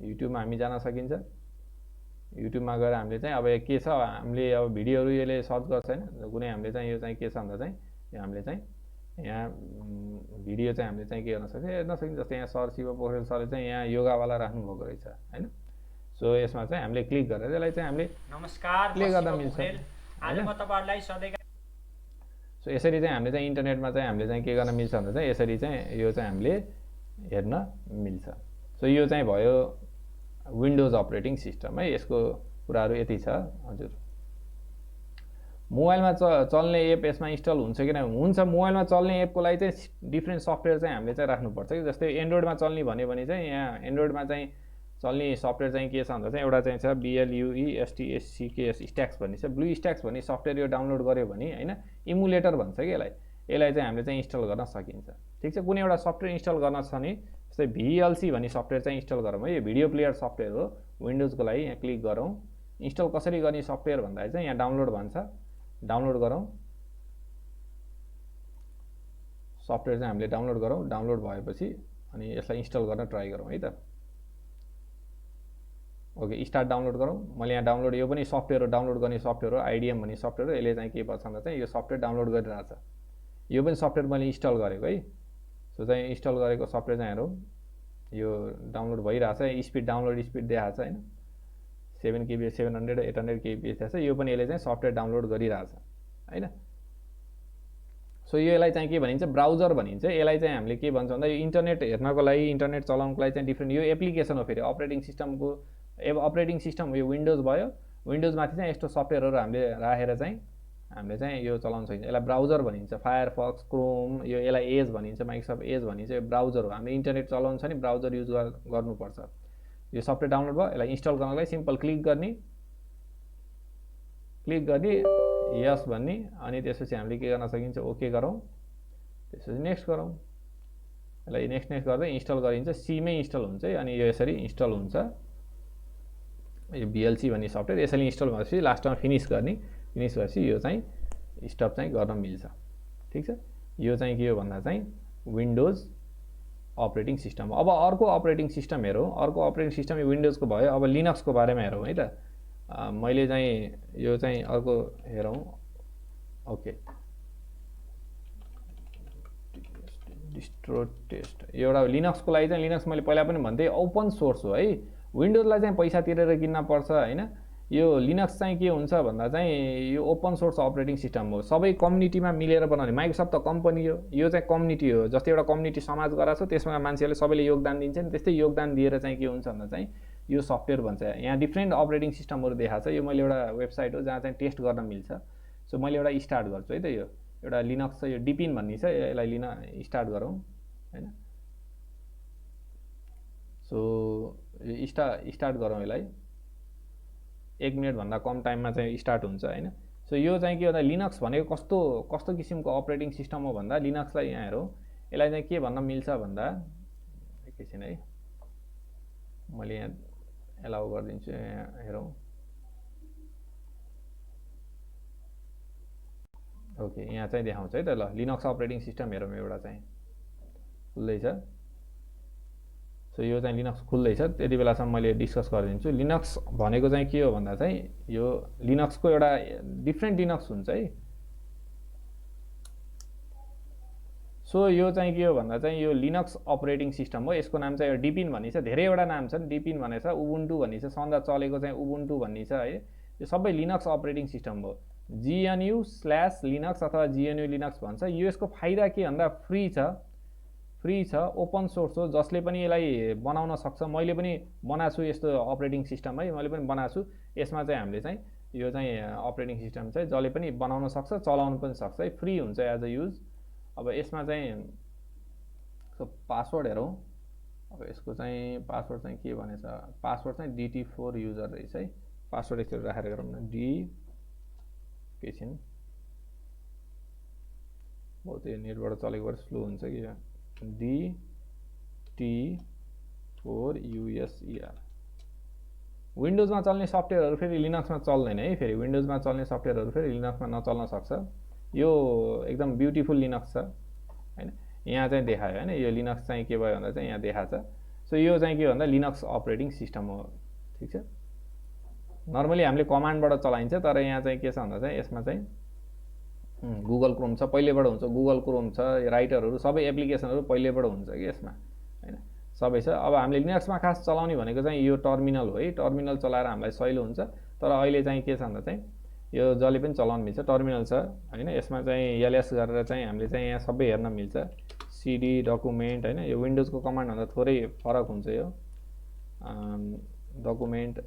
युट्युबमा हामी जान सकिन्छ। युट्युबमा गएर हामीले चाहिँ अब के छ, हामीले अब भिडियोहरू यसले सर्च गर्छ होइन। कुनै हामीले चाहिँ यो चाहिँ के छ भन्दा चाहिँ यो हामीले चाहिँ यहाँ भिडियो चाहिँ हामीले चाहिँ के गर्न सक्छ, हेर्न सकिन्छ। जस्तै यहाँ सर शिव पोखरेल सरले चाहिँ यहाँ योगावाला राख्नुभएको रहेछ होइन। सो यसमा चाहिँ हामीले क्लिक गरेर यसलाई चाहिँ हामीले नमस्कार प्ले गर्दा मिल्छ। आज म तपाईहरुलाई सधैँका सो यसरी चाहिँ हामीले चाहिँ इन्टरनेटमा चाहिँ हामीले चाहिँ के गर्न मिल्छ भन्दा चाहिँ यसरी चाहिँ यो चाहिँ हामीले हेर्न मिल्छ। सो यो चाहिँ भयो विन्डोज अपरेटिङ सिस्टम है। यसको कुराहरू यति छ हजुर। मोबाइलमा चल्ने एप यसमा इन्स्टल हुन्छ कि हुन्छ। मोबाइलमा चल्ने एपको लागि चाहिँ डिफ्रेन्ट सफ्टवेयर चाहिँ हामीले चाहिँ राख्नुपर्छ कि। जस्तै एन्ड्रोइडमा चल्ने भन्यो भने चाहिँ यहाँ एन्ड्रोइडमा चाहिँ चल्ने सफ्टवेयर चाहिँ के छ भन्दा चाहिँ एउटा चाहिँ छ BLUESTACKS स्ट्याक्स भन्ने छ। ब्लू स्ट्याक्स भन्ने सफ्टवेयर यो डाउनलोड गर्यो भने होइन, इमुलेटर भन्छ कि यसलाई चाहिँ हामीले चाहिँ इन्स्टल गर्न सकिन्छ। ठिक छ। कुनै एउटा सफ्टवेयर इन्स्टल गर्न छ नि, जस्तै VLC भन्ने सफ्टवेयर चाहिँ इन्स्टल गरौँ है। यो भिडियो प्लेयर सफ्टवेयर हो विन्डोजको लागि। यहाँ क्लिक गरौँ। इन्स्टल कसरी गर्ने सफ्टवेयर भन्दाखेरि चाहिँ यहाँ डाउनलोड भन्छ। डाउनलोड गरौँ। सफ्टवेयर चाहिँ हामीले डाउनलोड गरौँ। डाउनलोड भएपछि अनि यसलाई इन्स्टल गर्न ट्राई गरौँ है त। ओके, स्टार्ट डाउनलोड गरौँ। मैले यहाँ डाउनलोड, यो पनि सफ्टवेयर हो, डाउनलोड गर्ने सफ्टवेयर हो। IDM भन्ने सफ्टवेयर हो। यसले चाहिँ के भन्छ भन्दा चाहिँ यो सफ्टवेयर डाउनलोड गरिरहेछ। यो पनि सफ्टवेयर मैले इन्स्टल गरेको है। सो चाहिँ इन्स्टल गरेको सफ्टवेयर चाहिँ हेरौँ। यो डाउनलोड भइरहेछ। स्पिड, डाउनलोड स्पिड देखाएको छ होइन। 7 KB 700 800 KB देखाएको छ। यो पनि यसले चाहिँ सफ्टवेयर डाउनलोड गरिरहेछ होइन। सो यो यसलाई चाहिँ के भनिन्छ, ब्राउजर भनिन्छ। यसलाई चाहिँ हामीले के भन्छ भन्दा यो इन्टरनेट हेर्नको लागि, इन्टरनेट चलाउनको लागि चाहिँ डिफ्रेन्ट यो एप्लिकेसन हो। फेरि अपरेटिङ सिस्टमको अपरेटिङ सिस्टम यो विन्डोज भयो। विन्डोजमाथि चाहिँ यस्तो सफ्टवेयरहरू हामीले राखेर चाहिँ हामीले चाहिँ यो चलाउन सकिन्छ। यसलाई ब्राउजर भनिन्छ। फायरफक्स, क्रोम, यो यसलाई एज भनिन्छ, माइक्रोसफ्ट एज भनिन्छ। यो ब्राउजर हो। हामीले इन्टरनेट चलाउनु छ नि ब्राउजर युज गर्नुपर्छ। यो सफ्टवेयर डाउनलोड भयो। यसलाई इन्स्टल गर्नको लागि सिम्पल क्लिक गर्ने यस भन्ने, अनि त्यसपछि हामीले के गर्न सकिन्छ, ओके गरौँ। त्यसपछि नेक्स्ट गरौँ। यसलाई नेक्स्ट गर्दै इन्स्टल गरिन्छ। सीमै इन्स्टल हुन्छ है। अनि यो यसरी इन्स्टल हुन्छ। यो VLC भन्ने सफ्टवेयर यसरी इन्स्टल भएपछि लास्टमा फिनिस गर्ने। फिनिस भएपछि यो चाहिँ स्टप चाहिँ गर्न मिल्छ। ठिक छ। यो चाहिँ के हो भन्दा चाहिँ विन्डोज अपरेटिङ सिस्टम। अब अर्को अपरेटिङ सिस्टम हेरौँ। अर्को अपरेटिङ सिस्टम विन्डोजको भयो। अब लिनक्सको बारेमा हेरौँ है त। मैले चाहिँ यो चाहिँ अर्को हेरौँ। ओके, डिस्ट्रो टेस्ट एउटा लिनक्सको लागि चाहिँ लिनक्स मैले पहिला पनि भन्थेँ ओपन सोर्स हो है। विन्डोजलाई चाहिँ पैसा तिरेर किन्न पर्छ होइन। यो लिनक्स चाहिँ के हुन्छ भन्दा चाहिँ यो ओपन सोर्स अपरेटिङ सिस्टम हो। सबै कम्युनिटीमा मिलेर बनाउने। माइक्रोसफ्ट त कम्पनी हो, यो चाहिँ कम्युनिटी हो। जस्तै एउटा कम्युनिटी समाज गराएको छ, त्यसमा मान्छेहरूले सबैले योगदान दिन्छ नि, त्यस्तै योगदान दिएर चाहिँ के हुन्छ भन्दा चाहिँ यो सफ्टवेयर भन्छ। यहाँ डिफ्रेन्ट अपरेटिङ सिस्टमहरू देखाएको छ। यो मैले एउटा वेबसाइट हो जहाँ चाहिँ टेस्ट गर्न मिल्छ। सो मैले एउटा स्टार्ट गर्छु है त। यो एउटा लिनक्स छ, यो डिपिन भन्ने छ, यसलाई लिन स्टार्ट गरौँ होइन। सो स्टार्ट गरौँ यसलाई। 1 मिनटभन्दा कम टाइममा चाहिँ स्टार्ट हुन्छ होइन। सो यो चाहिँ के भन्दा लिनक्स भनेको कस्तो किसिमको अपरेटिङ सिस्टम हो भन्दा लिनक्सलाई यहाँ हेरौँ। यसलाई चाहिँ के भन्न मिल्छ भन्दा एकैछिन है, मैले यहाँ एलाउ गरिदिन्छु। यहाँ हेरौँ। ओके, यहाँ चाहिँ देखाउँछ है त। ल, लिनक्स अपरेटिङ सिस्टम हेरौँ। एउटा चाहिँ खुल्दैछ। सो यो चाहिँ लिनक्स खुल्दैछ। त्यति बेलासम्म मैले डिस्कस गरिदिन्छु। लिनक्स भनेको चाहिँ के हो भन्दा चाहिँ यो लिनक्सको एउटा डिफ्रेन्ट लिनक्स हुन्छ है। सो यो चाहिँ के हो भन्दा चाहिँ यो लिनक्स अपरेटिङ सिस्टम हो। यसको नाम चाहिँ डिपिन भन्ने छ। धेरैवटा नाम छन्। डिपिन भन्ने छ, उबुन्टु भन्ने छ, सदा चलेको चाहिँ उबुन्टु भन्ने छ है। यो सबै लिनक्स अपरेटिङ सिस्टम हो। GNU/लिनक्स अथवा GNU लिनक्स भन्छ। यो यसको फाइदा के भन्दा फ्री छ, ओपन सोर्स हो। जसले पनि यसलाई बनाउन सक्छ। मैले पनि बनाएको छु यस्तो अपरेटिङ सिस्टम है, मैले पनि बनाएको छु। यसमा चाहिँ हामीले चाहिँ यो चाहिँ अपरेटिङ सिस्टम चाहिँ जसले पनि बनाउन सक्छ, चलाउन पनि सक्छ है। फ्री हुन्छ एज अ युज। अब यसमा चाहिँ पासवर्ड हेरौँ। अब यसको चाहिँ पासवर्ड चाहिँ के भनेछ, पासवर्ड चाहिँ DT4 युजर रहेछ है। पासवर्ड एकचोटि राखेर गरौँ न। एकैछिन, बहुत यो नेटबाट चलेकोबाट स्लो हुन्छ कि। DT4 USER। विन्डोजमा चल्ने सफ्टवेयरहरू फेरि लिनक्समा चल्दैन है। फेरि विन्डोजमा चल्ने सफ्टवेयरहरू फेरि लिनक्समा नचल्न सक्छ। यो एकदम ब्युटिफुल लिनक्स छ होइन। यहाँ चाहिँ देखायो होइन। यो लिनक्स चाहिँ के भयो भन्दा चाहिँ यहाँ देखाएको छ। सो यो चाहिँ के भन्दा लिनक्स अपरेटिङ सिस्टम हो। ठिक छ। नर्मली हामीले कमान्डबाट चलाइन्छ, तर यहाँ चाहिँ के छ भन्दा चाहिँ यसमा चाहिँ गुगल क्रोम छ, पहिलेबाट हुन्छ। गुगल क्रोम छ, राइटरहरू सबै एप्लिकेसनहरू पहिलेबाट हुन्छ कि यसमा होइन, सबै छ। अब हामीले लिनक्समा खास चलाउने भनेको चाहिँ यो टर्मिनल हो है। टर्मिनल चलाएर हामीलाई सहिलो हुन्छ। तर अहिले चाहिँ के छ भन्दा चाहिँ यो जसले पनि चलाउन मिल्छ, टर्मिनल छ होइन। यसमा चाहिँ LS गरेर चाहिँ हामीले चाहिँ यहाँ सबै हेर्न मिल्छ। CD डकुमेन्ट होइन। यो विन्डोजको कमान्डभन्दा थोरै फरक हुन्छ। यो डकुमेन्ट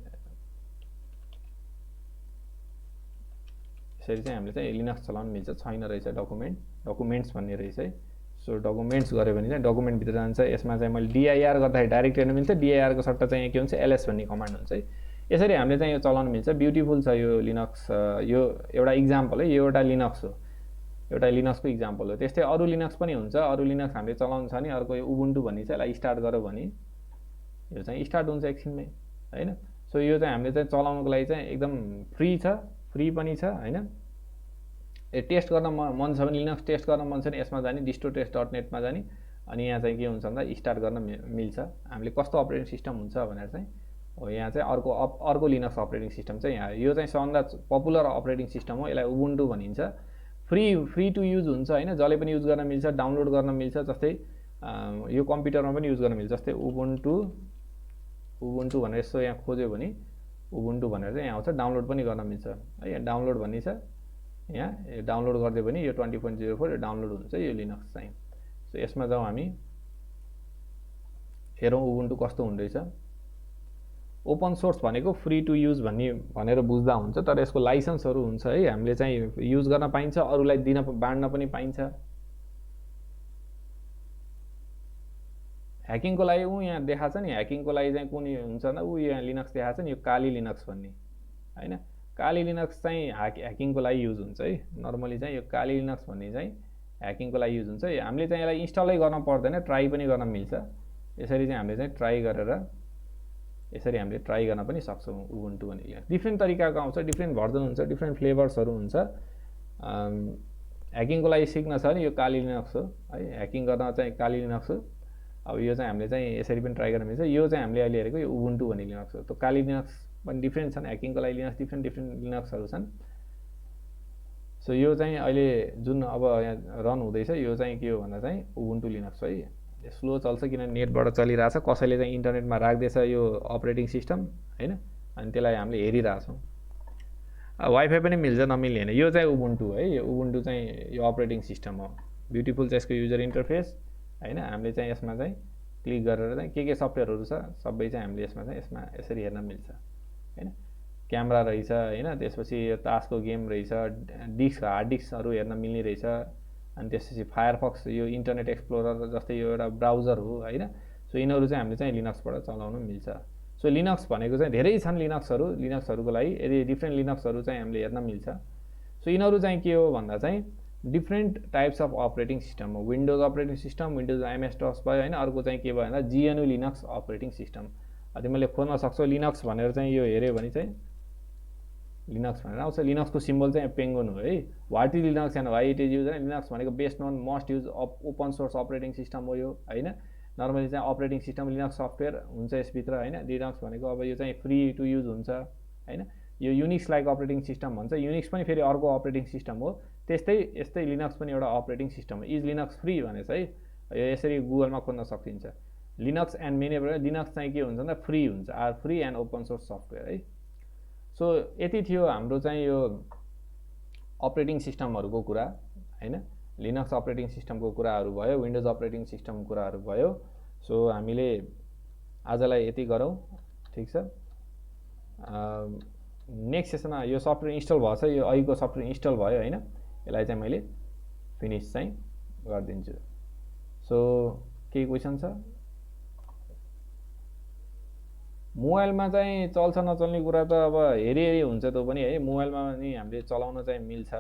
यसरी चाहिँ हामीले चाहिँ लिनक्स चलाउन मिल्छ। छैन रहेछ डकुमेन्ट्स भन्ने रहेछ है। सो डकुमेन्ट्स गऱ्यो भने चाहिँ डकुमेन्टभित्र जान्छ। यसमा चाहिँ मैले DIR गर्दाखेरि डाइरेक्ट हेर्न मिल्छ। DIR को सट्टा चाहिँ के हुन्छ, LS भन्ने कमान्ड हुन्छ है। यसरी हामीले चाहिँ यो चलाउन मिल्छ। ब्युटिफुल छ यो लिनक्स। यो एउटा इक्जाम्पल है। यो एउटा लिनक्स हो, एउटा लिनक्सको इक्जाम्पल हो। त्यस्तै अरू लिनक्स पनि हुन्छ। अरू लिनक्स हामीले चलाउनु छ नि, अर्को यो उबुन्टु भन्ने छ, यसलाई स्टार्ट गऱ्यो भने यो चाहिँ स्टार्ट हुन्छ एकछिनमै होइन। सो यो चाहिँ हामीले चाहिँ चलाउनुको लागि चाहिँ एकदम फ्री पनि छ होइन। टेस्ट गर्न मन छ भने, लिनक्स टेस्ट गर्न मन छ भने यसमा जाने, distro-test.net मा जाने। अनि यहाँ चाहिँ के हुन्छ भन्दा स्टार्ट गर्न मिल्छ। हामीले कस्तो अपरेटिङ सिस्टम हुन्छ भनेर चाहिँ हो। यहाँ चाहिँ अर्को लिनक्स अपरेटिङ सिस्टम चाहिँ यहाँ। यो चाहिँ सबभन्दा पपुलर अपरेटिङ सिस्टम हो। यसलाई उबुन्टु भनिन्छ। फ्री टु युज हुन्छ होइन। जसले पनि युज गर्न मिल्छ, डाउनलोड गर्न मिल्छ। जस्तै यो कम्प्युटरमा पनि युज गर्न मिल्छ। जस्तै उबुन्टु भनेर यसो यहाँ खोज्यो भने उबुन्टु भनेर चाहिँ यहाँ आउँछ। डाउनलोड पनि गर्न मिल्छ है। यहाँ डाउनलोड भन्ने छ। यहाँ डाउनलोड गरिदियो भने यो 20.04 डाउनलोड हुन्छ यो लिनक्स चाहिँ। सो यसमा जाउँ हामी, हेरौँ उबुन्टु कस्तो हुँदैछ। ओपन सोर्स भनेको फ्री टु युज भनेर बुझ्दा हुन्छ। तर यसको लाइसेन्सहरू हुन्छ है। हामीले चाहिँ युज गर्न पाइन्छ, अरूलाई बाँड्न पनि पाइन्छ। ह्याकिङको लागि यहाँ देखाएको छ नि। ह्याकिङको लागि चाहिँ कुन हुन्छ भन्दा यहाँ लिनक्स देखाएको छ नि, यो काली लिनक्स भन्ने होइन। काली लिनक्स चाहिँ ह्याकिङको लागि युज हुन्छ है। नर्मली चाहिँ यो काली लिनक्स भन्ने चाहिँ ह्याकिङको लागि युज हुन्छ। हामीले चाहिँ यसलाई इन्स्टलै गर्न पर्दैन, ट्राई पनि गर्न मिल्छ। यसरी चाहिँ हामीले चाहिँ ट्राई गरेर यसरी हामीले ट्राई गर्न पनि सक्छौँ। उबुन्टु भन्ने लिनक्स डिफ्रेन्ट तरिकाको आउँछ, डिफ्रेन्ट भर्जन हुन्छ, डिफ्रेन्ट फ्लेभर्सहरू हुन्छ। ह्याकिङको लागि सिक्न छ भने यो काली लिनक्स हो है, ह्याकिङ गर्न चाहिँ काली लिनक्स हो। अब यो चाहिँ हामीले चाहिँ यसरी पनि ट्राई गर्न मिल्छ। यो चाहिँ हामीले अहिले हेरेको यो उबुन्टु भन्ने लिनक्स हो। त्यो काली लिनक्स पनि डिफ्रेन्ट छन्, ह्याकिङको लागि लिनक्स डिफ्रेन्ट लिनक्सहरू छन्। सो यो चाहिँ अहिले जुन अब यहाँ रन हुँदैछ यो चाहिँ के हो भन्दा चाहिँ उबुन्टु लिनक्स है। स्लो चल्छ किनभने नेटबाट चलिरहेछ, कसैले चाहिँ इन्टरनेटमा राख्दैछ यो अपरेटिङ सिस्टम होइन, अनि त्यसलाई हामीले हेरिरहेछौँ। वाइफाई पनि मिल्छ, नमिल्ने होइन। यो चाहिँ उबुन्टु है, यो उबुन्टु चाहिँ यो अपरेटिङ सिस्टम हो। ब्युटिफुल छ यसको युजर इन्टरफेस होइन। हामीले चाहिँ यसमा चाहिँ क्लिक गरेर चाहिँ के सफ्टवेयरहरू छ सबै चाहिँ हामीले यसमा चाहिँ यसमा यसरी हेर्न मिल्छ होइन। क्यामेरा रहेछ होइन, त्यसपछि यो तासको गेम रहेछ, डिस्क हार्ड डिस्कहरू हेर्न मिल्ने रहेछ। अनि त्यसपछि फायरफक्स यो इन्टरनेट एक्सप्लोरर जस्तै यो एउटा ब्राउजर हो होइन। सो यिनीहरू चाहिँ हामीले चाहिँ लिनक्सबाट चलाउन मिल्छ। सो लिनक्स भनेको चाहिँ धेरै छन् लिनक्सहरूको लागि, यदि डिफ्रेन्ट लिनक्सहरू चाहिँ हामीले हेर्न मिल्छ। सो यिनीहरू चाहिँ के हो भन्दा चाहिँ different types of operating system हो। Windows operating system, Windows MS DOS भयो होइन। अर्को चाहिँ के भयो भन्दा जिएनयू लिनक्स अपरेटिङ सिस्टम। तिमीले खोज्न सक्छौ लिनक्स भनेर चाहिँ यो हेऱ्यो भने चाहिँ लिनक्स भनेर आउँछ। लिनक्सको सिम्बल चाहिँ पेङ्गोन हो है। What is Linux and why it is use होइन। लिनक्स भनेको best known most use open source operating system हो यो होइन। नर्मली चाहिँ अपरेटिङ सिस्टम लिनक्स सफ्टवेयर हुन्छ यसभित्र होइन। लिनक्स भनेको अब यो चाहिँ फ्री टु युज हुन्छ होइन। यो युनिक्स लाइक अपरेटिङ सिस्टम भन्छ। युनिक्स पनि फेरि अर्को अपरेटिङ सिस्टम हो, त्यस्तै यस्तै लिनक्स पनि एउटा अपरेटिङ सिस्टम हो। इज लिनक्स फ्री भनेछ है, यो यसरी गुगलमा खोज्न सकिन्छ। लिनक्स एन्ड मेनी लिनक्स चाहिँ के हुन्छ भन्दा फ्री हुन्छ, are free and open source software है। सो यति थियो हाम्रो चाहिँ यो अपरेटिङ सिस्टमहरूको कुरा होइन। लिनक्स अपरेटिङ सिस्टमको कुराहरू भयो, विन्डोज अपरेटिङ सिस्टमको कुराहरू भयो। सो हामीले आजलाई यति गरौँ, ठिक छ। नेक्स्ट सेसनमा यो सफ्टवेयर इन्स्टल भएछ, यो अहिलेको सफ्टवेयर इन्स्टल भयो होइन। यसलाई चाहिँ मैले फिनिस चाहिँ गरिदिन्छु। सो केही क्वेसन छ? मोबाइलमा चाहिँ चल्छ नचल्ने कुरा त अब हेरी हुन्छ त्यो पनि है। मोबाइलमा पनि हामीले चलाउन चाहिँ मिल्छ।